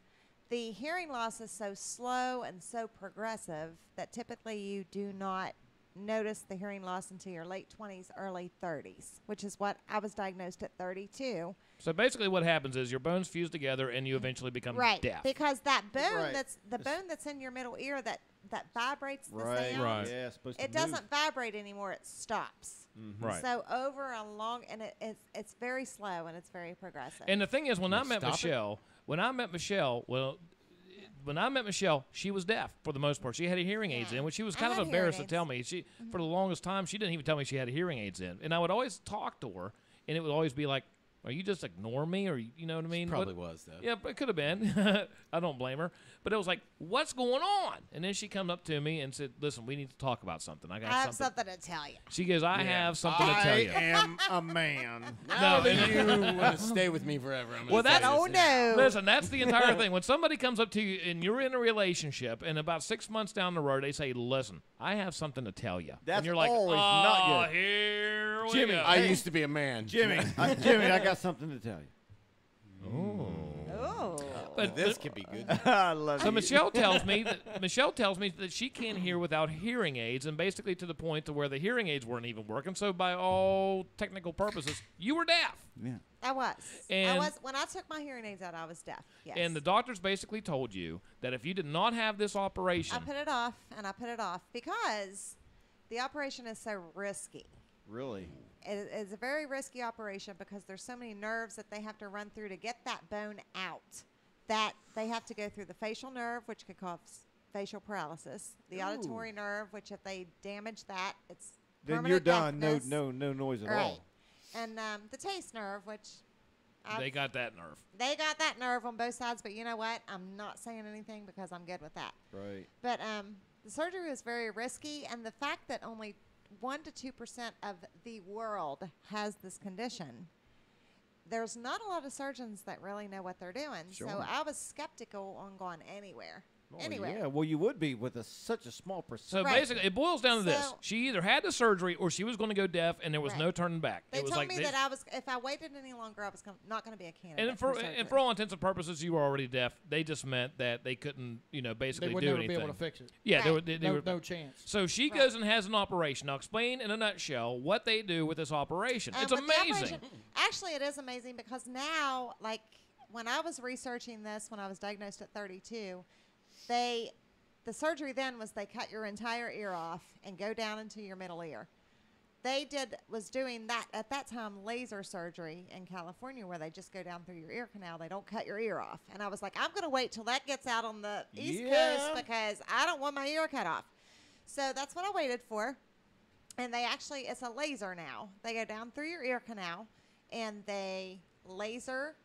the hearing loss is so slow and so progressive that typically you do not notice the hearing loss until your late 20s, early 30s, which is what I was diagnosed at 32. So basically what happens is your bones fuse together and you eventually become deaf. Because that bone that's in your middle ear that vibrates the sound, yeah, it's supposed to it doesn't vibrate anymore, it stops. Mm-hmm. Right. So over a long, and it's very slow and it's very progressive. And the thing is, when I met Michelle, she was deaf for the most part. She had hearing aids in, which she was kind of embarrassed to tell me. She, for the longest time, she didn't even tell me she had hearing aids in. And I would always talk to her, and it would always be like, are you just ignoring me? Or you know what I mean? Probably was, though. Yeah, but it could have been. I don't blame her. But it was like, what's going on? And then she come up to me and said, listen, we need to talk about something. I have something to tell you. She goes, I have something to tell you. I am a man. No, you want to stay with me forever. No. Listen, that's the entire thing. When somebody comes up to you and you're in a relationship, and about 6 months down the road, they say, listen, I have something to tell you. That's and you're like, always not good. Here we Jimmy, go. I used to be a man. Jimmy, I got something to tell you. Oh. But this could be good. I love So you. Michelle tells me that she can't hear without hearing aids, and basically to the point to where the hearing aids weren't even working. So by all technical purposes, you were deaf. Yeah. I was. And when I took my hearing aids out, I was deaf. Yes. And the doctors basically told you that if you did not have this operation, I put it off, and I put it off because the operation is so risky. Really? It's a very risky operation because there's so many nerves that they have to run through to get that bone out. That they have to go through the facial nerve, which could cause facial paralysis. The auditory nerve, which if they damage that, it's then you're done. Deafness. No noise at all. And the taste nerve, which they got that nerve. They got that nerve on both sides. But you know what? I'm not saying anything because I'm good with that. Right. But the surgery was very risky, and the fact that only 1 to 2% of the world has this condition. There's not a lot of surgeons that really know what they're doing. Sure. So I was skeptical on going anywhere. Yeah, well, you would be with such a small percentage. So basically, it boils down to this. She either had the surgery or she was going to go deaf, and there was no turning back. They it was told like me that if I waited any longer, I was not going to be a candidate. And for all intents and purposes, you were already deaf. They just meant that they couldn't, basically they would do never anything. be able to fix it. Yeah, they were no chance. So she goes and has an operation. Now, explain in a nutshell what they do with this operation. It's amazing. Actually, it is amazing because now, like when I was researching this, when I was diagnosed at 32, the surgery then was they cut your entire ear off and go down into your middle ear. They was doing that at that time, laser surgery in California, where they just go down through your ear canal. They don't cut your ear off. And I was like, I'm going to wait till that gets out on the East Coast because I don't want my ear cut off. So that's what I waited for. And it's a laser now. They go down through your ear canal and they laser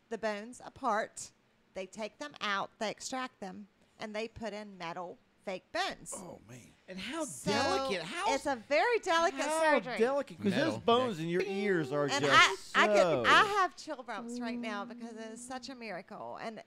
the bones apart. They take them out, they extract them, and they put in metal fake bones. Oh, man. And how delicate. It's a very delicate surgery. How delicate. Because those bones in your ears are and just I have chill bumps right now because it is such a miracle. And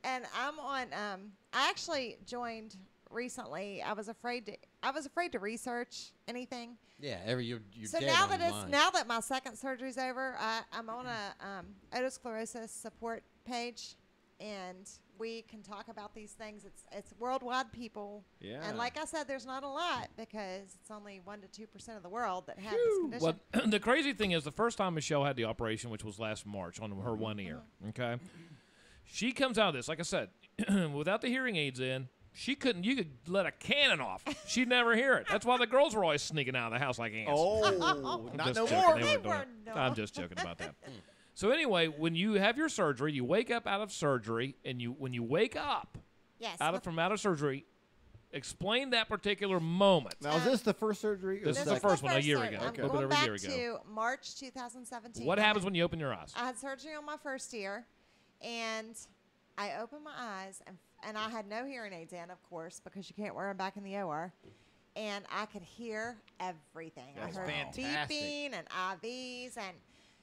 I'm on, I actually joined recently. I was afraid to research anything. Yeah, you're so dead now online. now that my second surgery's over, I'm on a otosclerosis support page, and we can talk about these things. It's worldwide, people. Yeah. And like I said, there's not a lot because it's only 1 to 2% of the world that have this condition. Well, the crazy thing is, the first time Michelle had the operation, which was last March, on her one ear. Okay, she comes out of this, like I said, without the hearing aids in. You could let a cannon off. She'd never hear it. That's why the girls were always sneaking out of the house like ants. Oh, I'm not just no joking. more. They weren't doing it. I'm just joking about that. So anyway, when you have your surgery, you wake up out of surgery, and when you wake up from out of surgery, explain that particular moment. Now, is this the first surgery? This is the first one, a year ago. I'm going back to March 2017. What happens when you open your eyes? I had surgery on my first ear, and I opened my eyes, and I had no hearing aids in, of course, because you can't wear them back in the OR. And I could hear everything. That's I heard fantastic. beeping and IVs, and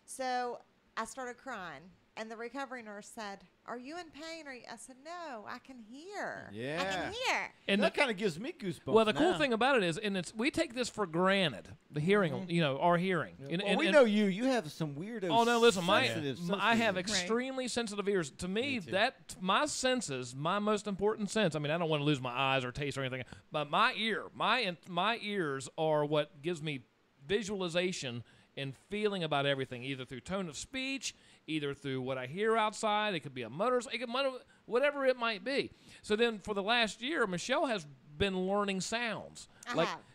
so I started crying. And the recovery nurse said, "Are you in pain?" I said, "No, I can hear. Yeah. I can hear." And that kind of gives me goosebumps. Well, the cool now. thing about it is, and we take this for granted, the hearing, our hearing. Yeah. And We know you. You have some weirdo. Oh no! Listen, sensitive I have ears. extremely sensitive ears. To me, my senses, my most important sense. I mean, I don't want to lose my eyes or taste or anything, but my ears are what gives me visualization and feeling about everything, either through tone of speech, either through what I hear outside. It could be a whatever it might be. So then, for the last year, Michelle has been learning sounds.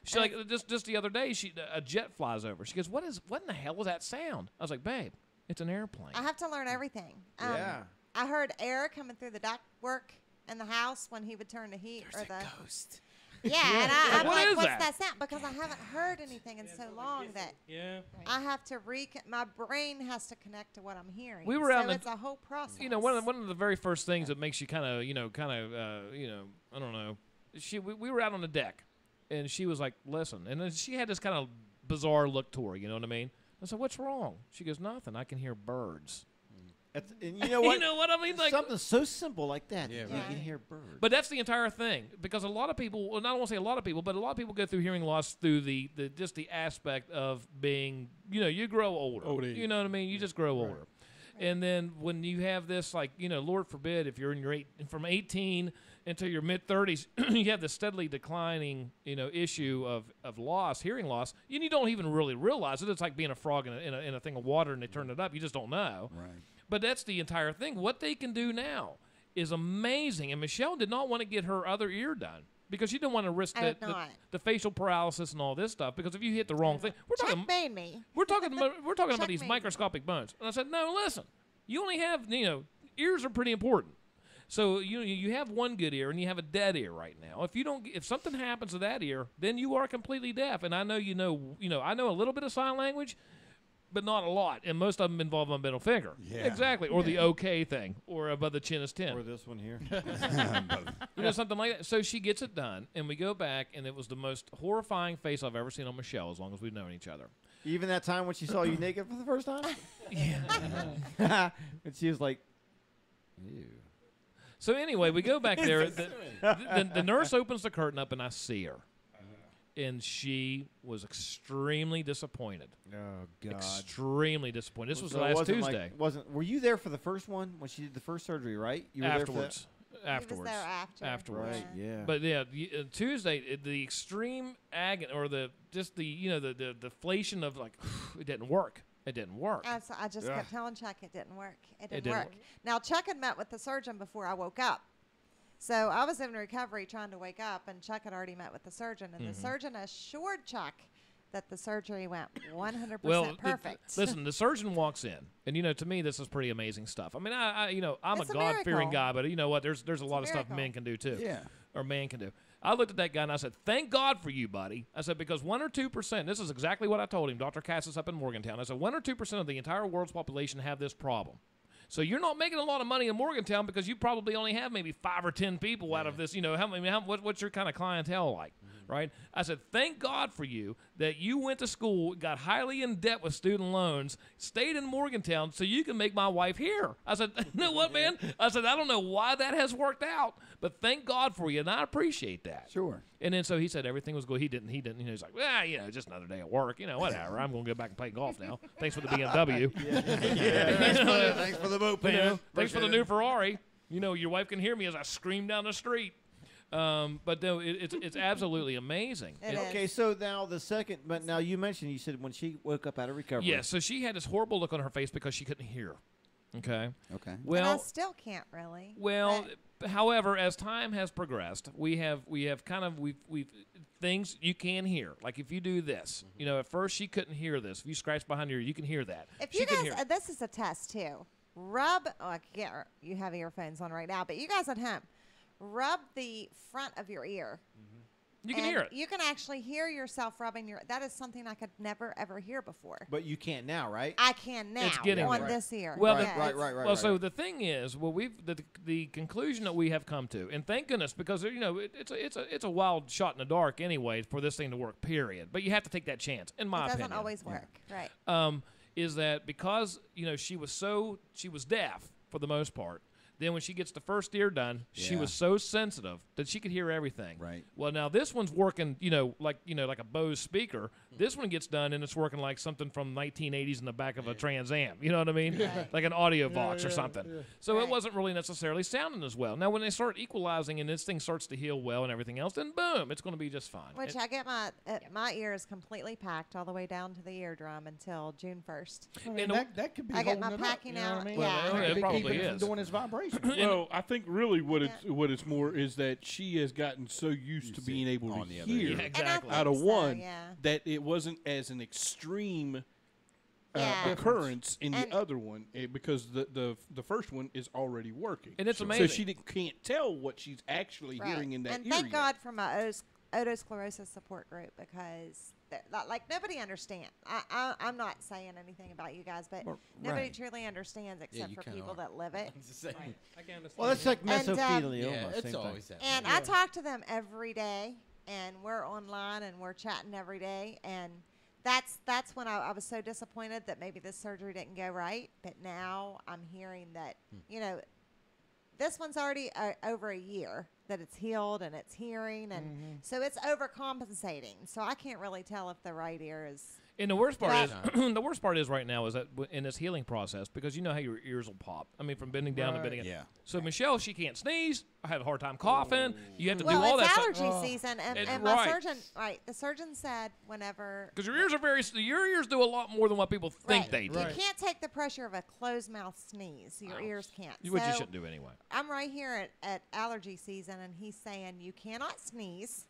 Just the other day, a jet flies over. She goes, "What in the hell is that sound?" I was like, "Babe, it's an airplane." I have to learn everything. Yeah. I heard air coming through the ductwork in the house when he would turn the heat There's a ghost. Yeah, and I'm What like, is what's that? that sound? Because I haven't heard anything in so long that I have to my brain has to connect to what I'm hearing. We were out so in it's a whole process. one of the very first things that makes you kind of I don't know. We were out on the deck, and she was like, "Listen," and then she had this kind of bizarre look to her. You know what I mean? I said, "What's wrong?" She goes, "Nothing. I can hear birds." And you know what? You know what I mean? Like something so simple like that. Yeah, You right. can hear birds. But that's the entire thing, because a lot of people, well, I don't want to say a lot of people, but a lot of people go through hearing loss through the aspect of being, you grow older. Old age. You know what I mean? You just grow older. And then when you have this, like, Lord forbid, if you're in from 18 until your mid-30s, you have this steadily declining, issue of loss, hearing loss, and you don't even really realize it. It's like being a frog in a thing of water and they turn it up. You just don't know. Right. But that's the entire thing. What they can do now is amazing. And Michelle did not want to get her other ear done because she didn't want to risk the facial paralysis and all this stuff. Because if you hit the wrong thing, we're talking about these microscopic bones. And I said, no, listen, you only have ears are pretty important. So you have one good ear and you have a dead ear right now. If something happens to that ear, then you are completely deaf. And I know I know a little bit of sign language, but not a lot, and most of them involve my middle finger. Yeah. Exactly, or the okay thing, or above the chin is 10. Or this one here. Something like that. So she gets it done, and we go back, and it was the most horrifying face I've ever seen on Michelle, as long as we've known each other. Even that time when she saw you naked for the first time? Yeah. And she was like, ew. So anyway, we go back there. The nurse opens the curtain up, and I see her. And she was extremely disappointed. Oh, God. Extremely disappointed. This was So it last wasn't Tuesday. Were you there for the first one when she did the first surgery, right? You were Afterwards. there He was there after. Afterwards. Right, yeah. But yeah, Tuesday, the extreme agony, or the deflation of like, it didn't work. It didn't work. So I just kept telling Chuck it didn't work. It didn't didn't work. work. Now, Chuck had met with the surgeon before I woke up. So I was in recovery trying to wake up, and Chuck had already met with the surgeon. And the surgeon assured Chuck that the surgery went 100% perfect. Listen, the surgeon walks in, and to me, this is pretty amazing stuff. I mean, I'm It's a a God-fearing miracle. guy, but you know what? There's a lot of stuff miracle. men can do too. Yeah. Or man can do. I looked at that guy and I said, "Thank God for you, buddy." I said, because 1 or 2%. This is exactly what I told him. Dr. Cassis up in Morgantown. I said 1 or 2% of the entire world's population have this problem. So you're not making a lot of money in Morgantown because you probably only have maybe 5 or 10 people out of this. What's your kind of clientele like, right? I said, thank God for you that you went to school, got highly in debt with student loans, stayed in Morgantown so you can make my wife here. I said, you know what, man? I said, I don't know why that has worked out, but thank God for you, and I appreciate that. Sure. And then so he said everything was good. He didn't. He's like, well, just another day at work. Whatever. I'm going to go back and play golf now. Thanks for the BMW. Thanks for the boat payment. Thanks for the new Ferrari. Your wife can hear me as I scream down the street. But no, it's absolutely amazing. Okay, so now the second, but now you said when she woke up out of recovery. Yeah, so she had this horrible look on her face because she couldn't hear. Okay. Okay. And I Well, still can't really. however, as time has progressed, we've things you can hear. Like if you do this, at first she couldn't hear this. If you scratch behind your ear, you can hear that. If she you couldn't guys, hear. this is a test too. I can't, you have earphones on right now, but you guys at home, rub the front of your ear. You can hear it. You can actually hear yourself rubbing your. That is something I could never ever hear before. But you can't now, right? I can now It's getting on there. this ear. Well, Yeah, Well, so the thing is, the conclusion that we have come to, and thank goodness, because it's a wild shot in the dark anyway for this thing to work. Period. But you have to take that chance, in my it opinion. doesn't always work, right? is that because she was deaf for the most part. Then when she gets the first ear done, she was so sensitive that she could hear everything. Right. Well, now this one's working, like a Bose speaker. This one gets done and it's working like something from 1980s in the back of a Trans Am. You know what I mean? Right. Like an audio box or something. Yeah. So it wasn't really necessarily sounding as well. Now when they start equalizing and this thing starts to heal well and everything else, then boom, it's going to be just fine. Which I get my ears completely packed all the way down to the eardrum until June 1st. I mean, that could be I get holding my it packing up, you know out. what I mean? Well, Yeah. it That could be probably keeping it is. from doing its vibration. Well, I think really what it's more is that she has gotten so used to being able to on the other hear Yeah, exactly. out of So, one yeah. that it wasn't as an extreme Yeah. occurrence in And- the other one because the first one is already working. And it's So amazing. she can't tell what she's actually Right. hearing in that and ear thank yet. God for my otosclerosis support group because nobody understands. I'm not saying anything about you guys, but nobody right. truly understands except you for kinda people are. that live it. I can understand. Well, it's like And, mesothelioma. Yeah, same it's thing. always that. And I talk to them every day, and we're online and we're chatting every day, and that's when I was so disappointed that maybe this surgery didn't go right. But now I'm hearing that this one's already over a year that it's healed and it's hearing, and so it's overcompensating. So I can't really tell if the right ear is. And the worst part is, Well- the worst part is right now is that in this healing process, because you know how your ears will pop. I mean, from bending down to bending. Yeah. So Michelle, she can't sneeze. I have a hard time coughing. You have to Well, do all it's that allergy stuff. season, and, It's and my right. surgeon, the surgeon said whenever. Because your ears are your ears do a lot more than what people think Right. they do. You can't take the pressure of a closed mouth sneeze. Your ears can't. Which you So shouldn't do anyway. I'm right here at allergy season, and he's saying you cannot sneeze,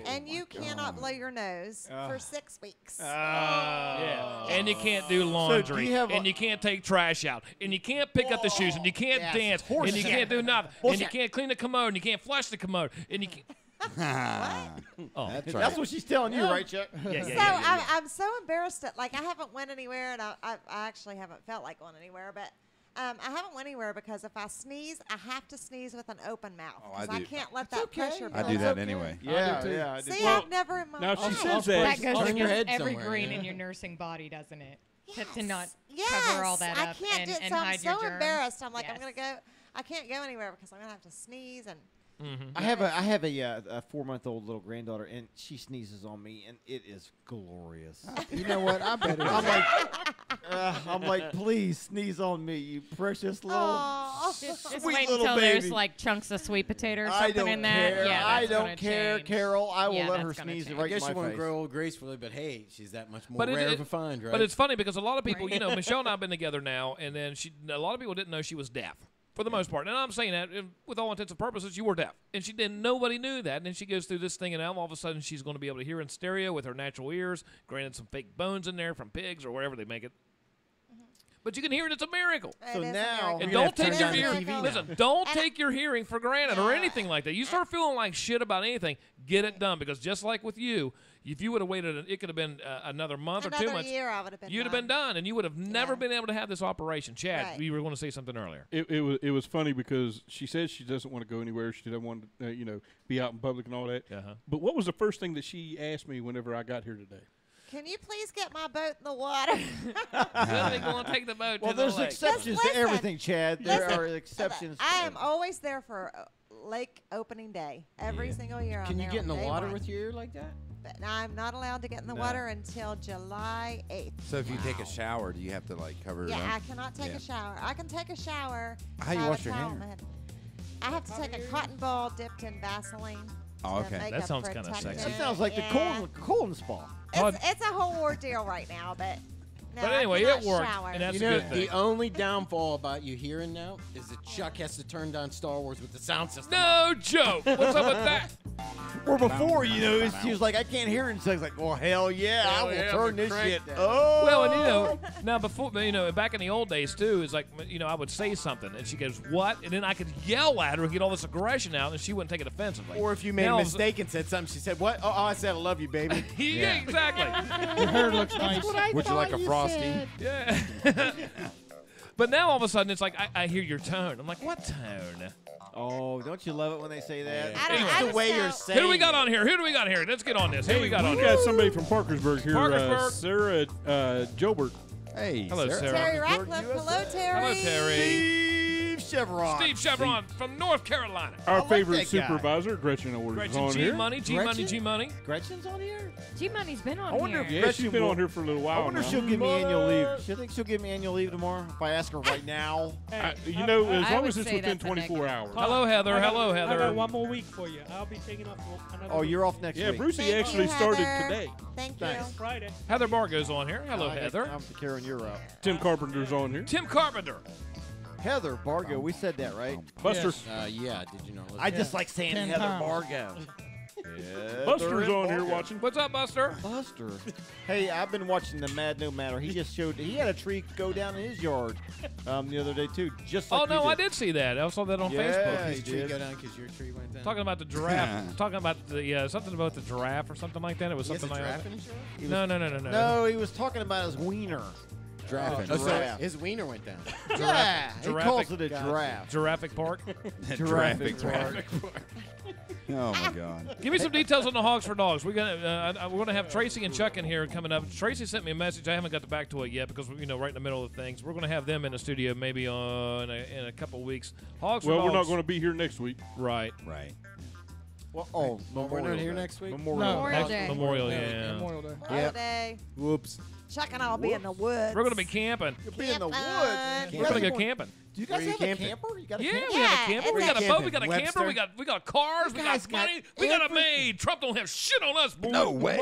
and you cannot blow your nose for 6 weeks. Yeah. And you can't do laundry. you have and you can't take trash out. And you can't pick up the shoes. And you can't dance. And you can't do nothing. And you can't clean the commode. And you can't flush the commode. And you can't. Oh, That's right. That's what she's telling you, right, Chuck? So I'm so embarrassed that I haven't went anywhere, and I actually haven't felt like going anywhere, but I haven't went anywhere because if I sneeze, I have to sneeze with an open mouth I because I do. can't let that pressure I build do that up. anyway. Yeah, yeah. I did. See, Well, I've never in my now she life. says That that. goes Turn your head every somewhere, green yeah. in your nursing body, doesn't it? Yes. To not yes. cover all that I up can't and, do it. and So I'm hide so your germs. embarrassed. I'm like, I'm Yes. gonna go. I can't go anywhere because I'm gonna have to sneeze and. I have a 4-month-old little granddaughter, and she sneezes on me, and it is glorious. You know what? I bet it I'm is. I'm like, please sneeze on me, you precious little Aw. Just sweet wait little until baby. there's like chunks of sweet potato or I something don't in that. care. Yeah, I that's don't gonna care, change. Carol. I will Yeah, let her that's gonna sneeze change. right I guess in you my want to face. grow old gracefully, but hey, she's that much more But rare to find, right? But it's funny because a lot of people, Michelle and I have been together now, and then a lot of people didn't know she was deaf. For the most part. And I'm saying that with all intents and purposes, you were deaf. And nobody knew that. And then she goes through this thing, and now all of a sudden she's going to be able to hear in stereo with her natural ears, granted some fake bones in there from pigs or wherever they make it. But you can hear it. It's a miracle. So It is a now- miracle. And We're gonna don't take have to your turn down the hearing. TV now. Listen, don't And take your hearing for granted or Yeah. anything like that. You start feeling like shit about anything, get it done. Because just like with you, if you would have waited, it could have been another month or 2 Another months. year I would have been. You'd have been done, and you would have never Yeah. been able to have this operation. Chad, Right. you were going to say something earlier. It was funny because she says she doesn't want to go anywhere. She doesn't want to be out in public and all that. Uh-huh. But what was the first thing that she asked me whenever I got here today? Can you please get my boat in the water? When they going to take the boat Well, to the there's lake? exceptions Listen, to everything, Chad. There listen, are exceptions. I am always there for lake opening day every single year. Can I'm you there get in the on day water one. with your ear like that? But I'm not allowed to get in the water until July 8th. So if you take a shower, do you have to like cover it Yeah, I up? cannot take Yeah. a shower. I can take a shower. How you have a wash your towel hair? on my head. I have to take a cotton ball dipped in Vaseline. Oh, to okay. make That a sounds kinda sexy. protective- That sounds like Yeah. the colon spa. It's a whole ordeal right now, but. No, But I anyway, cannot it worked, shower. and that's You a know, good thing. the only downfall about you hearing now is that Chuck has to turn down Star Wars with the sound system. No joke. What's up with that? Or before, she was like, I can't hear it. And so I was like, well, hell yeah, I will yeah, turn this crank shit. that. Oh. Well, and now before, back in the old days too, it's like, I would say something, and she goes, "What?" And then I could yell at her and get all this aggression out, and she wouldn't take it offensively. Or if you made Now a all of mistake and said something, she said, "What? Oh, I said I love you, baby." yeah, exactly. Your hair looks nice. Would you like a Frosty? Yeah. But now all of a sudden it's like I hear your tone. I'm like, what tone? Oh, don't you love it when they say that? I don't- It's I the just way know- you're saying. Who do we got it. on here? Who do we got here? Let's get on this. Who we got on We here? got somebody from Parkersburg here. Parkersburg. Sarah Jobert. Hey, Hello, Sarah. Terry Ratcliffe. Hello, Terry. Hello, Terry. Chevron. Steve Chevron from North Carolina. Our like favorite that guy. supervisor, Gretchen Orders, is Gretchen on G here. Money, G Money, G Money. Gretchen's on here? G-Money's been on I wonder here. if Yeah, she's been on here for a little while I wonder if now. she'll give me annual leave. Do you think she'll give me annual leave tomorrow if I ask her right now? Hey, You know, as I long would as it's say within that's a 24 negative. hours. Hello, Heather. I got- Hello, I Heather. got one more week for you. I'll be taking off another Oh, week. you're off next Yeah, week. Brucey Thank actually you, started Heather. today. Thank you. Thanks. Friday. Heather Bargo's on here. Hello, I got Heather. time to carry your route. Tim Carpenter's on here. Tim Carpenter. Heather Bargo, we said that, right? Buster. Yeah, did you not listen? I just like saying 10 Heather times. Bargo. Buster's on here watching. What's up, Buster? Buster. Hey, I've been watching the Mad No Matter. He just showed he had a tree go down in his yard the other day too. Just like Oh, no, you I did see that. I saw that on Yeah, Facebook. he His tree did. go down because your tree went down. Talking about the giraffe. Talking about the something about the giraffe or something like that. It was He has something a like giraffe that. in his yard? No, no, no, no, no. No, he was talking about his wiener. Drafting. Oh, so Giraffe. his wiener went down. Yeah, he Giraffic- calls it a giraffe. Jurassic Park. Jurassic Oh my God. Give me some details on the Hogs for Dogs. We're gonna have Tracy and Chuck in here coming up. Tracy sent me a message. I haven't got back to it yet because right in the middle of things. We're gonna have them in the studio maybe in a couple weeks. Hogs for Well, Dogs. we're not going to be here next week. Right. Right. Well, We're not here next week? Memorial Day. Memorial, yeah. Memorial Day. Holiday. Whoops. Chuck and I'll be in the woods. We're gonna be camping. You'll be in the Camp woods. fun. You We're guys gonna go going- camping. Do you guys Where you have a camping? camper? You got a Yeah, camper? we have a camper. it's We got a boat. We got a camper. Webster? We got cars. We got guys got money. We got a everything. maid. Trump don't have shit on us. boy. No way.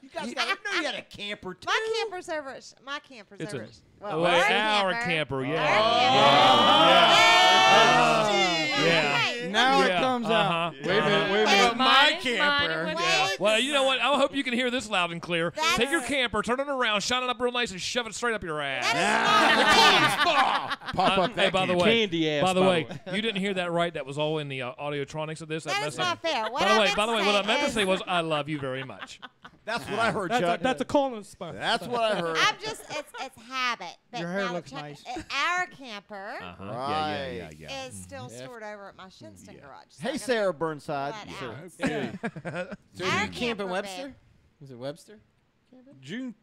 You guys got. I know you had a camper too. My camper's over at my camper's It's over a- at Oh, wait, our camper. Yeah. Yeah. Now it Yeah, comes out. Wait a minute, wait a Hey, minute. Mine was- Wait. Well, you know what? I hope you can hear this loud and clear. That's- Take your camper, turn it around, shine it up real nice, and shove it straight up your ass. Pop up that Hey, by the camper. way, Candy ass, by the by way, the you didn't hear that right. That was all in the audiotronics of this. That messed is not up. fair. What By the I way, meant to what I say meant to is- say was, I love you very much. That's what I heard, Chuck. That's a calling spot. That's what I heard. I'm just, it's habit. But Your hair now looks Chuck- nice. Our camper Right. is still stored over at my Shinston garage. So Hey, I gotta Sarah Burnside. pull that Sure. out. Okay. So Our you camp in camper Webster? bed. Was it Webster? June.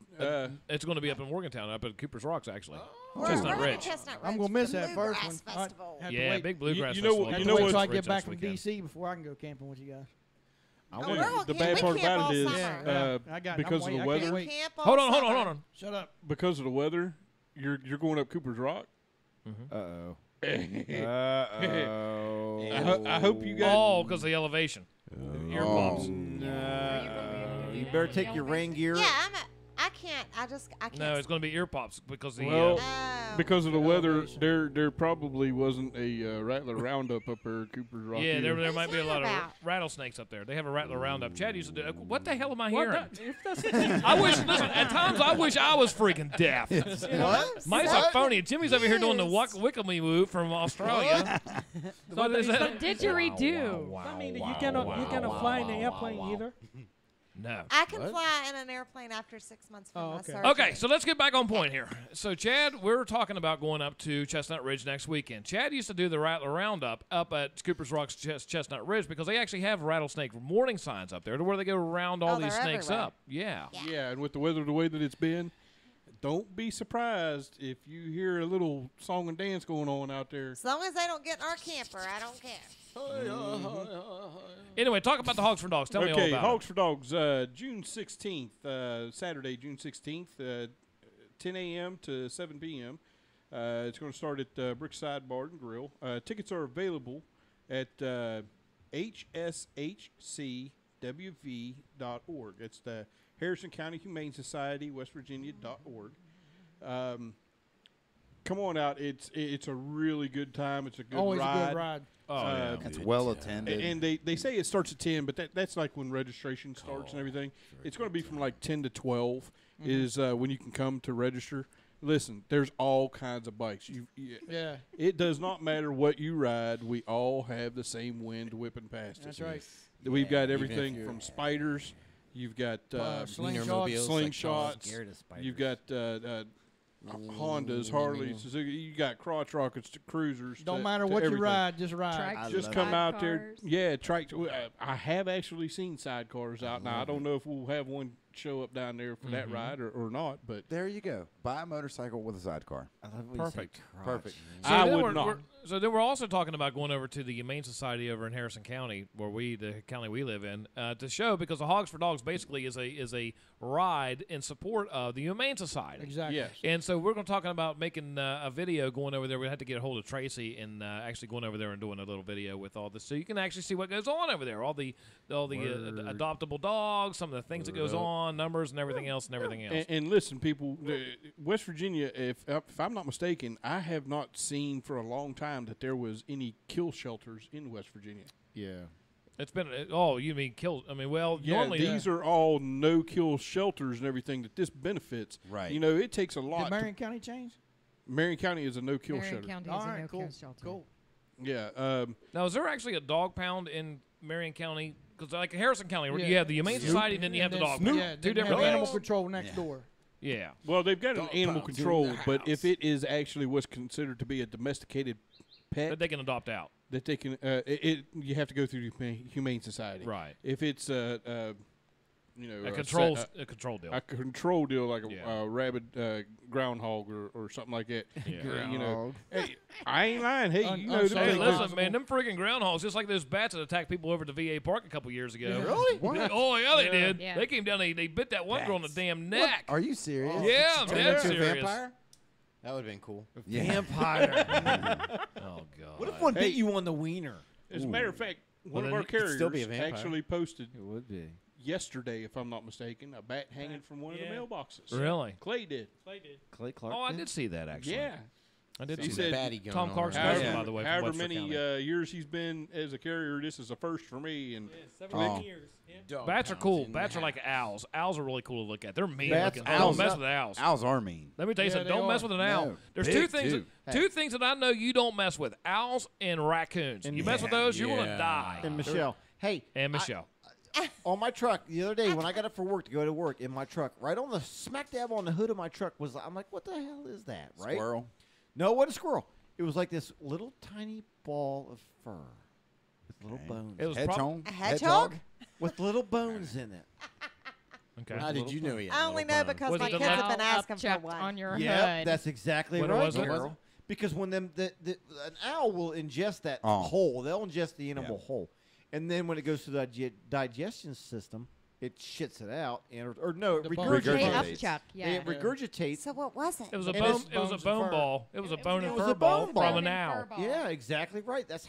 It's going to be up in Morgantown, up at Cooper's Rocks, actually. We're Chestnut at Ridge. Chestnut I'm Ridge gonna miss for the that first Bluegrass one. Festival. Have to Yeah, wait. big bluegrass You know what- festival. you Have know to wait what's till I Ridge get back this from weekend. DC before I can go camping with you guys. Oh, we're gonna The camp- bad we part camp about all it is, summer. I got. because I'm of the wait- I weather. can't wait. Camp all Hold on. summer. Shut up. because of the weather, you're going up Cooper's Rock. Uh-oh. I hope you guys. Oh, because of the elevation. Ear pops. You better take your rain gear. Yeah, I can't. I can't. No, it's going to be ear pops because the Well, Oh. because of the weather, there probably wasn't a Rattler Roundup up there at Cooper's Rock. yeah, either. there might be a lot of about? rattlesnakes up there. They have a rattler roundup. Chad used to do. What the hell am I What hearing? the- if that's the thing, I wish. Listen, at times I wish I was freaking deaf. What? Mine's a phony. Jimmy's over here doing the wickamy woo from Australia. What is that? Didgeridoo. I mean, you cannot fly in an airplane either. No. I can fly in an airplane after 6 months from Oh, my okay. surgery. Okay, so let's get back on point here. So, Chad, we're talking about going up to Chestnut Ridge next weekend. Chad used to do the Rattler Roundup up at Cooper's Rocks Chestnut Ridge because they actually have rattlesnake warning signs up there to where they go round all Oh, these they're snakes everywhere. up. Yeah. Yeah, and with the weather the way that it's been, don't be surprised if you hear a little song and dance going on out there. As long as they don't get in our camper, I don't care. Anyway, talk about the Hogs for Dogs. Tell me all Okay, about Hogs for Dogs, June 16th, Saturday, June 16th, 10 a.m. to 7 p.m. It's going to start at Brickside Bar and Grill. Tickets are available at hshcwv.org. It's the Harrison County Humane Society, West Virginia.org. Come on out. It's a really good time. It's a good Always ride. a good ride. Oh, yeah. It's well attended. And they say it starts at 10, but that's like when registration starts and everything. It's going to be from like 10 to 12 is when you can come to register. Listen, there's all kinds of bikes. Yeah. It does not matter what you ride. We all have the same wind whipping past us. That's right. We've got Even if everything you're- from spiders. You've got Slingshots. slingshots. Scared of spiders. You've got Hondas, Harleys, Suzuki. You got crotch rockets to cruisers. Don't to- matter to what you everything. ride, just ride. Tractors, Just come out there. sidecars. Yeah, I have actually seen sidecars out. Now, I don't know if we'll have one show up down there for that ride or not. But there you go. Buy a motorcycle with a sidecar. I love when Perfect. You say crotch. Perfect. So I then would we're- not. we're- So then we're also talking about going over to the Humane Society over in Harrison County, where the county we live in, to show, because the Hogs for Dogs basically is a ride in support of the Humane Society. Exactly. Yes. And so we're going to talking about making a video going over there. We had to get a hold of Tracy and actually going over there and doing a little video with all this, so you can actually see what goes on over there. All the adoptable dogs, some of the things that goes on, numbers and everything else. And listen, people, West Virginia, if I'm not mistaken, I have not seen for a long time that there was any kill shelters in West Virginia. Yeah. It's been you mean kill? I mean, well, Yeah, normally these are all no-kill shelters and everything that this benefits. Right. You know, it takes a lot. Did Marion County change? Marion County is a no-kill Marion shelter. County All is a right, no-kill cool. shelter. Cool. Yeah. Now, is there actually a dog pound in Marion County? Because like in Harrison County, where you have the Humane Society and then you have the dog pound. Yeah, Two then you different have animal things. control next door. Yeah. Well, they've got an Dog animal pounds control, in the but if house. it is actually what's considered to be a domesticated pet, That they can adopt out. that they can, you have to go through the Humane Society. Right. If it's A control deal. a control deal like a Yeah. rabid groundhog or something like that. Yeah. You know, hey, I ain't lying. Hey, you know, Unsolicited. Hey, them listen, things- man, them freaking groundhogs, just like those bats that attacked people over at the VA park a couple years ago. Really? What? Oh, yeah, they did. Yeah. They came down, they bit that one girl on the Bats. damn neck. Are you serious? Yeah, I'm Turn dead into a serious. vampire? That would have been cool. Yeah. Vampire. Oh, God. What if one Hey. bit you on the wiener? As a matter of fact, one Well, of then our you could still be a carriers vampire. actually posted It would be. yesterday, if I'm not mistaken, a bat hanging from one of the Yeah. mailboxes. Really? Clay did. Clay did. Clay Clark. Oh, I did? did see that, actually. Yeah. I did He see said- that. Batty going Tom on Clark's right cousin, now. by the way, from However Webster many County. years he's been as a carrier, this is a first for me. And Yeah, 17 Oh. years. Yeah. Dog Bats are pounds cool. in Bats the are like house. owls. Owls are really cool to look at. They're mean Bats, looking. owls, Don't mess no. with owls. Owls are mean. Let me tell you Yeah, something. they Don't mess are. with an owl. No. There's Big, two things. too. Two things that I know you don't mess with: owls and raccoons. And you mess with yeah, those, you're gonna yeah. die. And Michelle. Hey. And Michelle. On my truck the other day when I got up for work to go to work in my truck, right on the smack dab on the hood of my truck was I'm like, what the hell is that? Right? Squirrel. No, it wasn't a squirrel. It was like this little tiny ball of fur with little bones. It was Hedgehog. A hedgehog? with little bones in it. Okay. How did you know he had I only little know bones? because Was my it the kids have left- been asking for Upchucked one. on your Yeah, hood. that's exactly What right, was it? girl. Because when an owl will ingest that Oh. whole, they'll ingest the animal Yeah. whole, and then when it goes to the digestion system, it shits it out, and or no, it The bones. regurgitates. They Regurgitates. upchuck, yeah. It regurgitates. So what was it? It was a And bone. it's It was a bones and bone fur. ball. It was a bone and was fur a ball bone from ball. an owl. Yeah, exactly right. That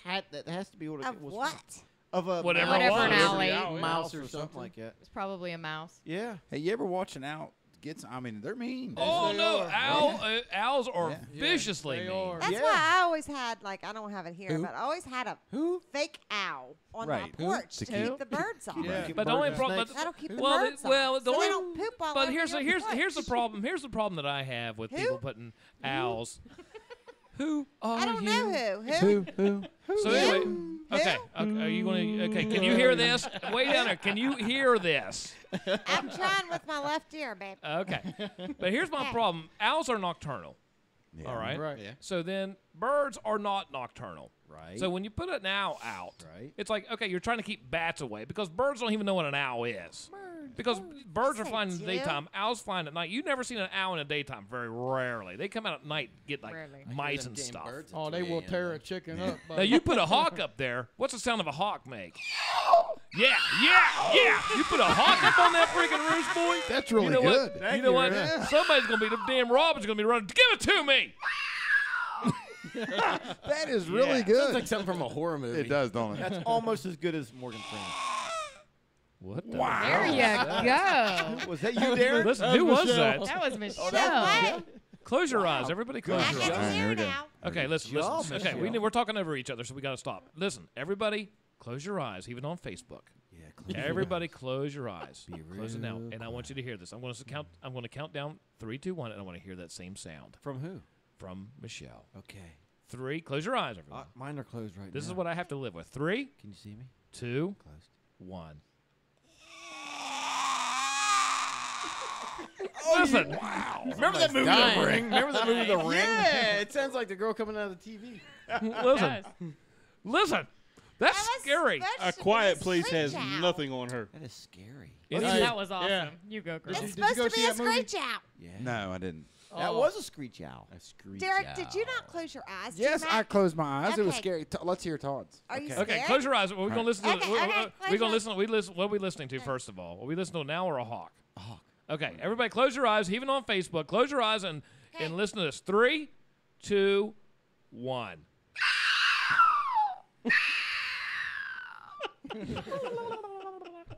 has to be what it Of was. what? Of a Whatever Whatever it an was. owl ate. Owl, Mouse or or something something. like that. It's probably a mouse. Yeah. Hey, you ever watch an owl get some? I mean, they're mean. Oh They no! are. Owls are Yeah. viciously they mean. are. That's Yeah. why I always had, like, I don't have it here, Who? but I always had a Who? fake owl on Right. my Who? porch To to keep- keep the birds off. Yeah. Keep But the birds only and problem. snakes. That'll keep the Well, birds well, off. the So only- they don't poop all But over here's your here's porch. here's the problem. Here's the problem that I have with Who? people putting owls. Who are I don't you? know who. So You? anyway, Who? okay, are you going to? Okay, can you hear this? Way down there. Can you hear this? I'm trying with my left ear, babe. Okay, but here's my problem. Owls are nocturnal. Yeah. All right. Right. Yeah. So then birds are not nocturnal. Right. So when you put an owl out, Right. it's like, okay, you're trying to keep bats away because birds don't even know what an owl is. Because birds are Yes, flying they in the do. daytime, owls flying at night. You've never seen an owl in the daytime, very rarely. They come out at night, get like Rarely. I I hear mice them and damn stuff. birds at Oh, they 3 will a.m. tear a chicken up. Now you put a hawk up there. What's the sound of a hawk make? Yeah. You put a hawk up on that freaking roost, boy. That's You really know good. what? You know what? Somebody's gonna be the damn Robin's gonna be running. Give it to me. That is really Yeah. good. Sounds like something from a horror movie. It does, don't it? That's almost as good as Morgan Freeman. What the? Wow. There you go. Was that you, Darren? Listen, who was that? That was Michelle. What? Close your eyes, everybody. Close I your can eyes. hear we go. now. Okay, listen. job, Okay, Michelle. we're talking over each other, so we got to stop. Listen, everybody, close your eyes, even on Facebook. Yeah, Everybody, close your eyes. Be Close it now, real and I want you to hear this. I'm going to count down 3, 2, 1, and I want to hear that same sound From who? from Michelle. Okay. 3. Close your eyes, everyone. Mine are closed right now. This is what I have to live with. 3, Can you see me? 2, Closed. 1. Listen. Wow. Remember that movie, dying. The Ring? Remember that movie, The Ring? Yeah, it sounds like the girl coming out of the TV. Listen. Listen. That's That was scary. A quiet place has nothing on her. That is scary. That was awesome. You go, Chris. It's supposed to be a screech owl. Yeah. No, I didn't. That was a screech owl. A screech Derek, owl. did you not close your eyes? Yes, I closed my eyes. It was Okay. scary. Let's hear Todd's. Are you Okay, scared? close your eyes. We're gonna listen to. Okay, we're close gonna your- listen. What are we listening to first of all? Are we listening to now or a hawk? A hawk. Okay, everybody, close your eyes. Even on Facebook, close your eyes and listen to this. 3, 2, 1.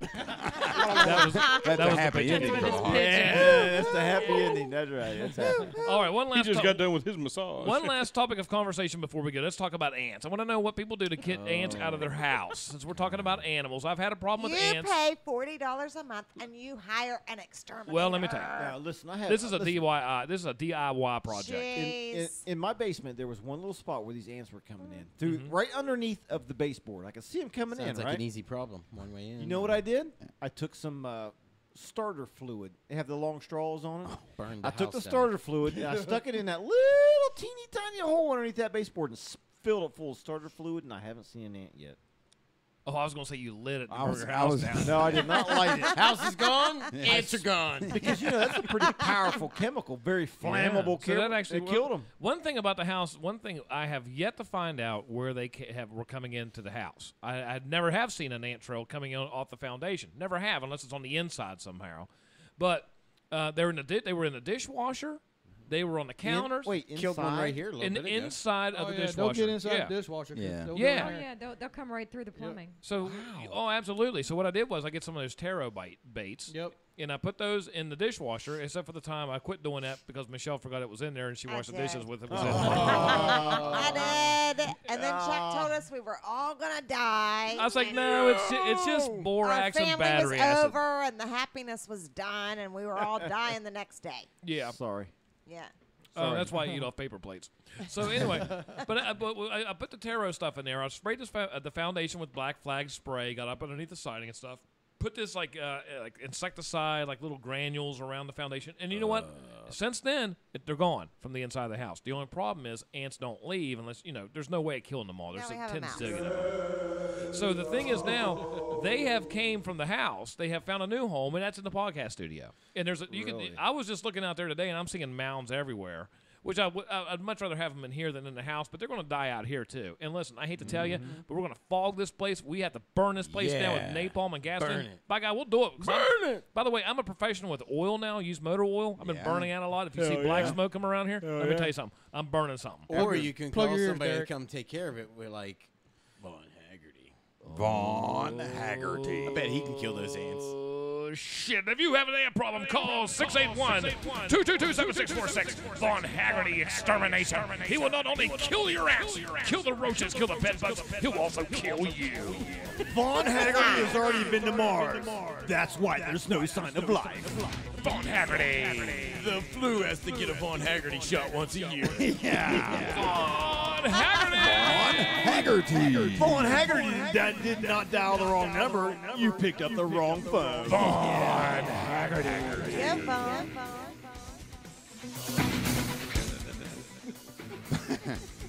That's a happy ending. That's what it's Yeah, that's the happy ending. That's right. That's happy. All right, one He last. just got done with his massage. One last topic of conversation before we go. Let's talk about ants. I want to know what people do to get ants out of their house. Since we're talking about animals, I've had a problem with You ants. pay $40 a month and you hire an exterminator. Well, let me tell you. Now, listen, I have. This is a listen, DIY. This is a DIY project. Jeez. in my basement, there was one little spot where these ants were coming in, through right underneath of the baseboard. I could see them coming Sounds in. like Right. an easy problem. One way in. You know what I did? I took some starter fluid. They have the long straws on it. Burned I the took the house down. starter fluid and I stuck it in that little teeny tiny hole underneath that baseboard and filled it full of starter fluid, and I haven't seen an ant yet. Oh, I was going to say you lit it. I was- your I house was- down. No, I did not light it. House is gone. Ants are gone. Because, that's a pretty powerful chemical, very flammable So that actually It killed them. One thing about the house, one thing I have yet to find out where they were coming into the house. I never have seen an ant trail coming off the foundation. Never have, unless it's on the inside somehow. But they were in the dishwasher. They were on the counters. Killed one right here a little bit ago. Inside of the dishwasher. Don't get inside yeah. the dishwasher. 'cause Yeah. they'll go Yeah. in Oh there. yeah, they'll come right through the plumbing. So, oh, absolutely. So what I did was I get some of those taro baits. Yep. And I put those in the dishwasher, except for the time I quit doing that because Michelle forgot it was in there and she washed the dishes with it. Was in there. I did. And then Chuck told us we were all going to die. I was like, no, it's just Our borax and family battery was acid. over and the happiness was done and we were all dying the next day. Yeah. Sorry. Yeah. That's why I eat off paper plates. So anyway, but I put the taro stuff in there. I sprayed the foundation with Black Flag spray. Got up underneath the siding and stuff. Put this like insecticide, like little granules around the foundation. And you know what? Since then, they're gone from the inside of the house. The only problem is ants don't leave unless there's no way of killing them all. There's Now we like have a 10 mouse. zillion of them. So the thing is now they have came from the house. They have found a new home, and that's in the podcast studio. And there's I was just looking out there today, and I'm seeing mounds everywhere. Which I'd much rather have them in here than in the house, but they're going to die out here too. And listen, I hate to tell you, but we're going to fog this place. We have to burn this place down with napalm and gasoline. Burn it. By God, we'll do it. Burn it. By the way, I'm a professional with oil now. I use motor oil. I've been burning out a lot. If you see black smoke come around here, let me tell you something. I'm burning something. Or you can Plug call your ears, somebody to Derek. come take care of it. We're like Vaughn Haggerty. Vaughn Haggerty. I bet he can kill those ants. Oh, shit. If you have an ant problem, call 681-222-7646. Vaughn Haggerty Extermination. He will not only kill your ants, kill the roaches, kill the bedbugs, he'll also kill you. Vaughn Haggerty has already been to Mars. That's why there's no sign of life. Vaughn Haggerty. The flu has to get a Vaughn Haggerty shot once a year. Vaughn Haggerty. Haggerty. Vaughn Haggerty did not dial the wrong number. You picked up the wrong phone. Vaughn Haggerty. Yeah, Vaughn.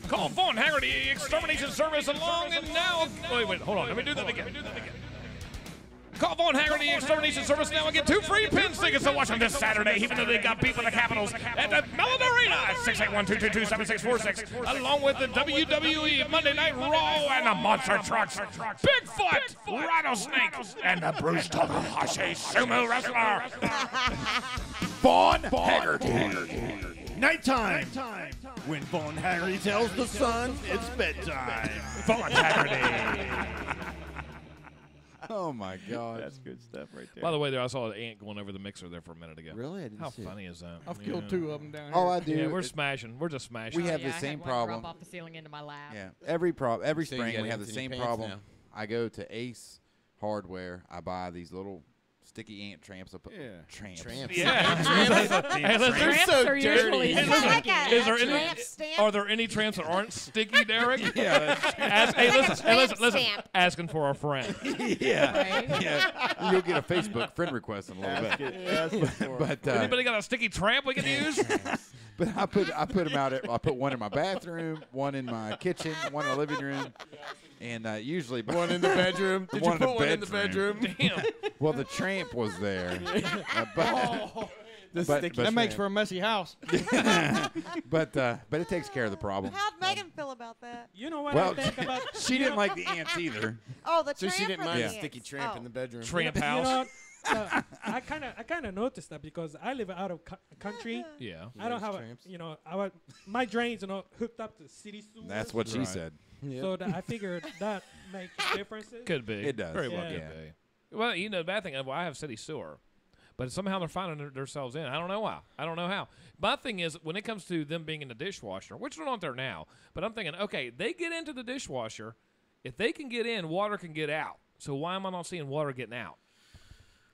Call Vaughn Haggerty Extermination Service along and now. Wait, hold on. Let me do that again. Call Vaughn Haggerty Extermination Service now and get 2 free pin tickets to watch them this Saturday, even though they got beat with the Capitals at the Mellon Arena at 681-222-7646, along with the WWE Monday Night Raw and the Monster Trucks, Bigfoot, Rattlesnake, and the Bruce Takahashi Sumo Wrestler. Vaughn Haggerty. Nighttime. When Vaughn Haggerty tells the sun it's bedtime. Vaughn Haggerty. Oh my God. That's good stuff right there. By the way, I saw an ant going over the mixer there for a minute ago. Really? I didn't How see it. funny is that? I've killed 2 of them down here. Oh, I do. Yeah, we're smashing. We're just smashing. We have Yeah, the I same had one problem. drop off the ceiling into my lap. Yeah, every So you spring got we have the ants in your same pants problem. now. I go to Ace Hardware. I buy these little sticky ant tramps. Tramps. Tramps. Yeah. Hey, listen, Tramps are usually Is that like sticky. Is there a any- tramp stamp? Are there any tramps that aren't sticky, Derek? Yeah. Hey, Like a listen. tramp stamp. Asking for a friend. Yeah. Yeah. You'll get a Facebook friend request in a little bit. But Anybody got a sticky tramp we can use? But I put them out. I put one in my bathroom, one in my kitchen, one in the living room, and usually one in the bedroom. Did you put one in the bedroom? Damn. Well, the tramp was there. That makes for a messy house. but it takes care of the problem. How'd Megan feel about that? You know what Well, I think about? she didn't like the ants either. Oh, the So tramp she didn't or mind the a sticky ants? tramp Oh. in the bedroom. Tramp You house. know, I kind of noticed that because I live out of country. Yeah. I don't have my drains are not hooked up to city sewers. That's what she said. So I figured that makes differences. Could be. It does. Very well Yeah. could be. Well, the bad thing, I have city sewer. But somehow they're finding themselves in. I don't know why. I don't know how. My thing is, when it comes to them being in the dishwasher, which they're not there now, but I'm thinking, okay, they get into the dishwasher. If they can get in, water can get out. So why am I not seeing water getting out?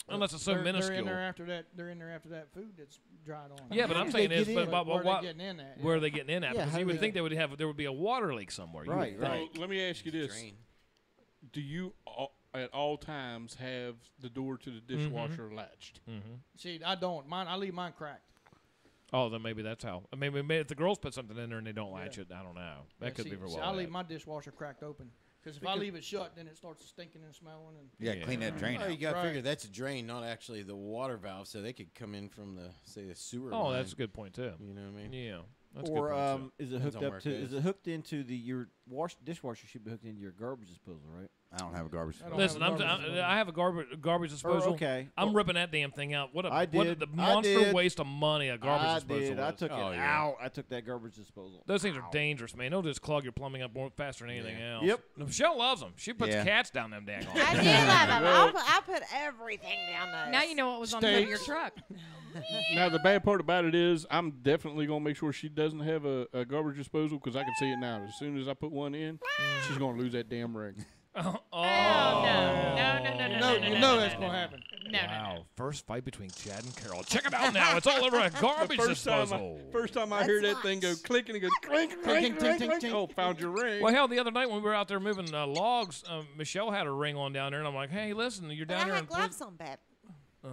Unless it's so minuscule. They're in there after that. They're in there after that food that's dried on. Yeah, but I'm saying is, but where are they getting in at? where are they getting in at? Yeah, Because how you do would they- think there would be a water leak somewhere. You would Right, right. think. Let me ask you this: Drain. do you at all times have the door to the dishwasher latched? See, I don't. I leave mine cracked. Oh, then maybe that's how. I mean, if the girls put something in there and they don't latch it, I don't know. That could be very well. I leave that. my dishwasher cracked open. Because if I leave it shut, then it starts stinking and smelling. And Yeah, clean that drain Oh, out. you got to Right. figure that's a drain, not actually the water valve, so they could come in from the sewer. Oh, line. that's a good point too. You know what I mean? Yeah. That's a Or good point, too. is it Depends hooked on up where it to? goes. Is it hooked into your dishwasher? Should be hooked into your garbage disposal, right? I don't have a garbage. I don't Listen, have a garbage disposal. I have a garbage disposal. okay. I'm ripping that damn thing out. What I a did. the I monster did. waste of money a garbage I disposal did. I is. took Oh, it yeah. out. I took that garbage disposal. Those things are dangerous, man. They'll just clog your plumbing up more faster than anything else. Yep. Michelle loves them. She puts Yeah. cats down them daggone. I do love them. I'll put everything down those. Now you know what was on the hood of your truck. Now the bad part about it is, I'm definitely gonna make sure she doesn't have a garbage disposal because I can see it now. As soon as I put one in, she's gonna lose that damn ring. Oh, No, you know that's going to happen. Wow. First fight between Chad and Carol. Check it out now. It's all over a garbage disposal. First time I hear that thing go click and it goes clink, clink, Tink, clink, tink, clink. tink. Oh, found your ring. Well, hell, the other night when we were out there moving logs, Michelle had a ring on down there, and I'm like, hey, listen, you're But down I there. had gloves on, babe. Oh.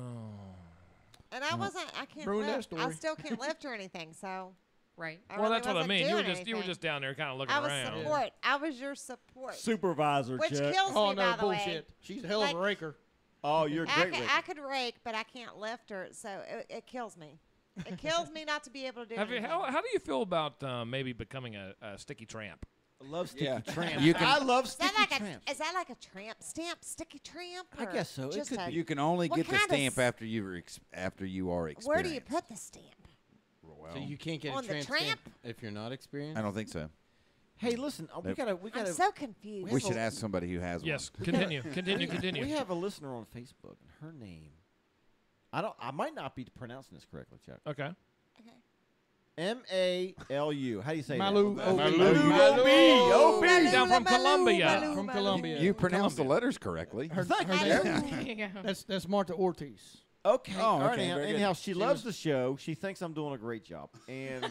And I can't Ruined that lift. I story. still can't lift or anything, so. Right. I Well, really that's what I wasn't mean. You were doing just anything. down there kind of looking I was around. support. I was your support. Supervisor, Which Chuck. kills Oh, me, no, by the bullshit. way. She's a hell of a Like- raker. Oh, you're a great I could rake, but I can't lift her, so it kills me. It kills me not to be able to do anything. How do you feel about maybe becoming a sticky tramp? I love sticky Yeah. tramps. You can- I love Is that sticky like tramps. is that like a tramp stamp, sticky tramp? I or guess so. It just could a- be. You can only What get the kind of stamp s- after you are experienced. Where do you put the stamp? So you can't get On a the tramp tramp? stamp if you're not experienced? I don't think so. Hey, listen, we Nope. gotta. I'm so confused. We should ask somebody who has Yes. one. Continue. We have a listener on Facebook, and her name. I might not be pronouncing this correctly, Chuck. Okay. Malu. How do you say Malu. that? O-B. Down from Colombia. From Colombia. You pronounced the letters correctly. Thank Malu. you. There you go. That's Marta Ortiz. Okay. Oh, all right. okay, Anyhow, very good. anyhow, she loves the show. She thinks I'm doing a great job, and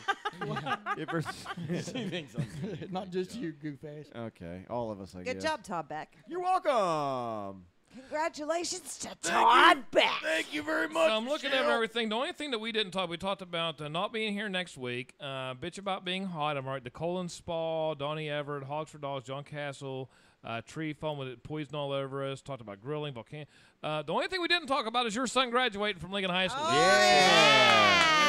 if her, she thinks I'm doing a Not great just job. you, goof ass. Okay, all of us. I Good guess. job, Todd Beck. You're welcome. Congratulations to Todd Beck. Thank you very So much. I'm looking at everything. The only thing that we didn't talk, we talked about not being here next week. Bitch about being hot. I'm right. The Colin Spa, Donnie Everett, Hogs for Dogs, John Castle, tree foam with it poison all over us. Talked about grilling, volcano. The only thing we didn't talk about is your son graduating from Lincoln High School.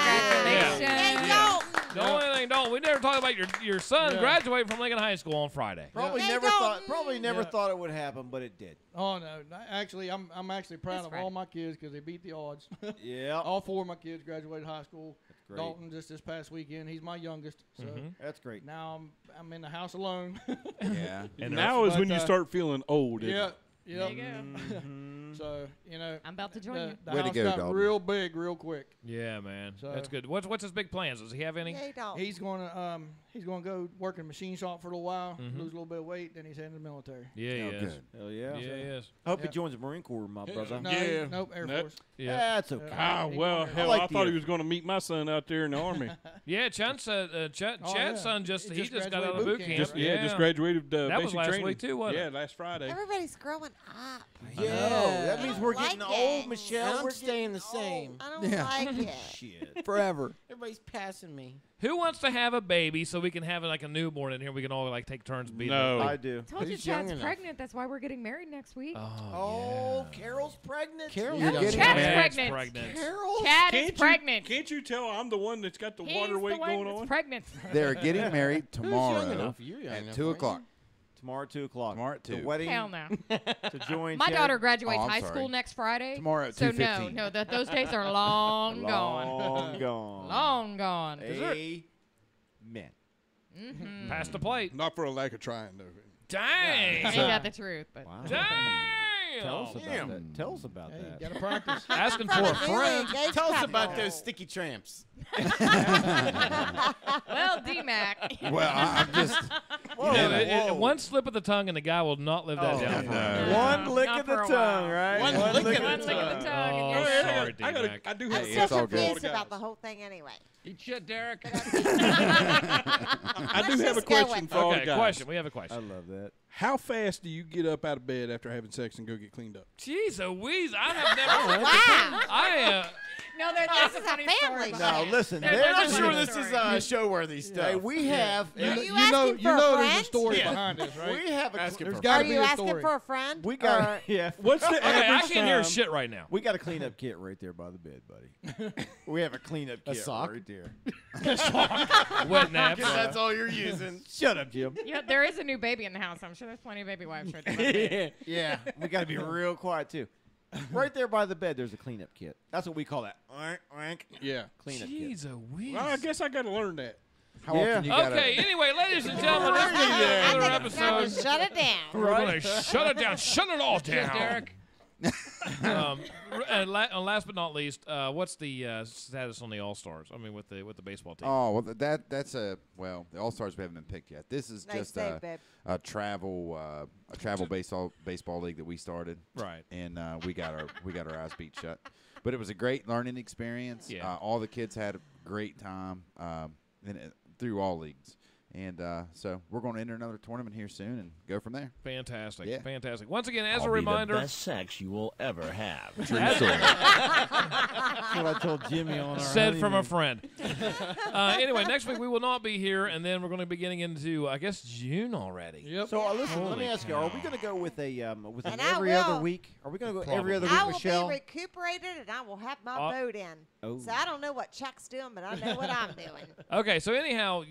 Congratulations. The only thing, we never talked about your son graduating from Lincoln High School on Friday. Probably Hey, never Dalton. thought. Probably never thought it would happen, but it did. Oh no! Actually, I'm actually proud That's of right. all my kids because they beat the odds. Yeah, All four of my kids graduated high school. great. Dalton just this past weekend. He's my youngest. So That's great. now I'm in the house alone. Yeah. And now is But, when you start feeling old. isn't yeah. it? Yep. There you go. So I'm about to join the, you. the Way to house go, got Dalton. real big, real quick. Yeah, man. So- That's good. What's his big plans? Does he have any? Yay, dog. He's gonna go work in a machine shop for a little while, lose a little bit of weight, then he's heading to the military. Yeah, he Oh, is. good. Hell yeah. Yeah, he is. I hope he Yeah. joins the Marine Corps, my brother. No, Yeah. nope, Air Nope. Force. Yeah. That's okay. Ah, He well, going there. hell, like I the thought he Air- was going to meet my son out there in the Army. Yeah, Chad's yeah. son just He he just just got out of graduated boot boot camp. camp. Just graduated That was basic last training. week too, wasn't Yeah, it? last Friday. Everybody's growing up. Yeah, that means we're I getting like old, it. Michelle. I'm We're staying getting the same. I don't like it. Shit. Forever. Everybody Everybody's passing me. Who wants to have a baby so we can have like a newborn in here? We can all like take turns being. No. I do. Told you Who's young Chad's enough? pregnant. That's why we're getting married next week. Oh, Carol's pregnant. Carol's You're young getting enough. Chad's married. pregnant. Carol. Chad is pregnant. Can't you tell I'm the one that's got the He's water the weight one going that's on? pregnant. They're getting married tomorrow enough? You're young at enough, 2 aren't o'clock. Tomorrow at 2 o'clock. Tomorrow at 2. The wedding Hell no. to join. My Chad. daughter graduates Oh, I'm high sorry. school next Friday. Tomorrow at so 2:15. no, those days are long gone. Long gone. Long gone. Amen. Mm-hmm. Pass the plate. Not for a lack of trying, though. Dang. Ain't got the truth, but Wow. Dang. Tell us about that. Tell us about Hey, that. you gotta practice. Asking From for a a newly friend. engaged Tell us couple. about those sticky tramps. well, D-Mac. Well, I'm just. You know, whoa. one slip of the tongue and the guy will not live that down. for no. you. One lick Not of the for a tongue, while. right? One lick of One lick of the tongue. Oh, and you're sorry, I D-Mac. do I'm have Hey, it's so all good. confused about the whole thing anyway. Eat shit, Derek. I do Let's have a just go question with for all the Okay, guys. question. We have a I question. love that. How fast do you get up out of bed after having sex and go get cleaned up? Jeez Louise, I have never. Wow. I No, This there's is a a funny family story. show. No, listen. There's there's a I'm sure funny this is story. show-worthy stuff. Hey, we have. Are you You asking know, for a there's a friend? story behind this, right? We have a. Asking There's for got Are to be you a asking story. for a friend? We got. Or- Yeah. What's the okay, I average can't hear time? shit right now. We got a cleanup kit right there by the bed, buddy. We have a cleanup kit sock? right there. Wet naps. That's all you're using. Shut up, Jim. Yeah, there is a new baby in the house. I'm sure there's plenty of baby wipes right there. Yeah, we got to be real quiet too. Right there by the bed, there's a cleanup kit. That's what we call that. Yeah. Cleanup kit. Jeez Louise. Well, I guess I got to learn that. How often you gotta? Okay, anyway, ladies and gentlemen, this has been I another think it's time to episode. shut it down. We're going to shut it down. Shut it all down. Derek. And last but not least, what's the status on the All-Stars? I mean, with the baseball team. Oh, well, that's a well. The All Stars haven't been picked yet. This is Nice just save, babe. a travel baseball league that we started, Right. And we got our eyes beat shut. But it was a great learning experience. Yeah. All the kids had a great time through all leagues. And so we're going to enter another tournament here soon and go from there. Fantastic. Yeah. Fantastic. Once again, as I'll a reminder. be the best sex you will ever have. as- That's what I told Jimmy on our Said from a honeymoon. friend. Anyway, next week we will not be here, and then we're going to be getting into, I guess, June already. Yep. So listen, let Holy me ask you: Are we cow. going to go with with an And I every other will. week? Are we going to go Probably. every other I week, will Michelle? be recuperated and I will have my boat in. Oh. So I don't know what Chuck's doing, but I know what I'm doing. Okay, so anyhow,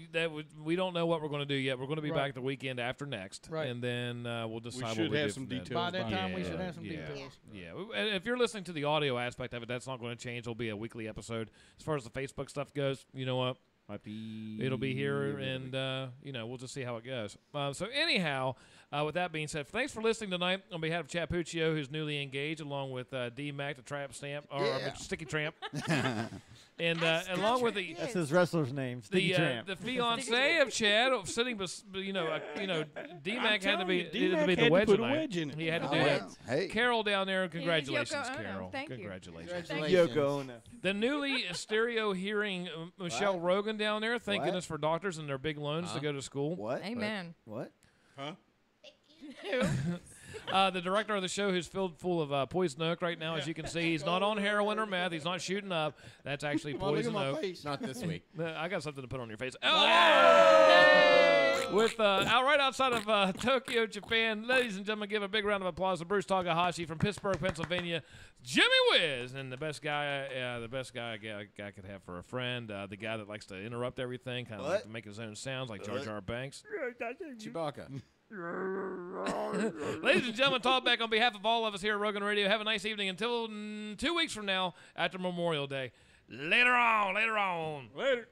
we don't know what we're going to do yet. We're going to be Right. back the weekend after next, Right. and then we'll decide should what we have do some from then. details By that by time, we Yeah, should have some yeah. details. Yeah, and if you're listening to the audio aspect of it, that's not going to change. It'll be a weekly episode. As far as the Facebook stuff goes, you know what? Might be. It'll be here, every other and week. we'll just see how it goes. So anyhow, with that being said, thanks for listening tonight. On behalf of Chad Puccio, who's newly engaged, along with D Mac, the Tramp Stamp, or Sticky Tramp, and along with the That's his wrestler's name, Sticky Tramp. the fiance of Chad, sitting, D Mac had to be D-Mac the had to wedge put a tonight. wedge in it. He had to Oh, do that. Hey, Carol down there, congratulations, Yoko Ono. Carol. Thank you. Congratulations. Congratulations. Yoko Ono. The newly stereo hearing Michelle Rogan down there thanking What? us for doctors and their big loans to go to school. What? Amen. What? Huh? The director of the show, who's filled full of poison oak right now, as you can see, he's not on heroin or meth. He's not shooting up. That's actually Come on, look at poison my oak. face. Not this week. I got something to put on your face. Oh! With out right outside of Tokyo, Japan, ladies and gentlemen, give a big round of applause to Bruce Takahashi from Pittsburgh, Pennsylvania, Jimmy Whiz, and the best guy a guy could have for a friend. The guy that likes to interrupt everything, kind of like to make his own sounds, like Jar Jar Banks. Chewbacca. Ladies and gentlemen, Todd Beck on behalf of all of us here at Rogan Radio. Have a nice evening until 2 weeks from now after Memorial Day. Later on. Later.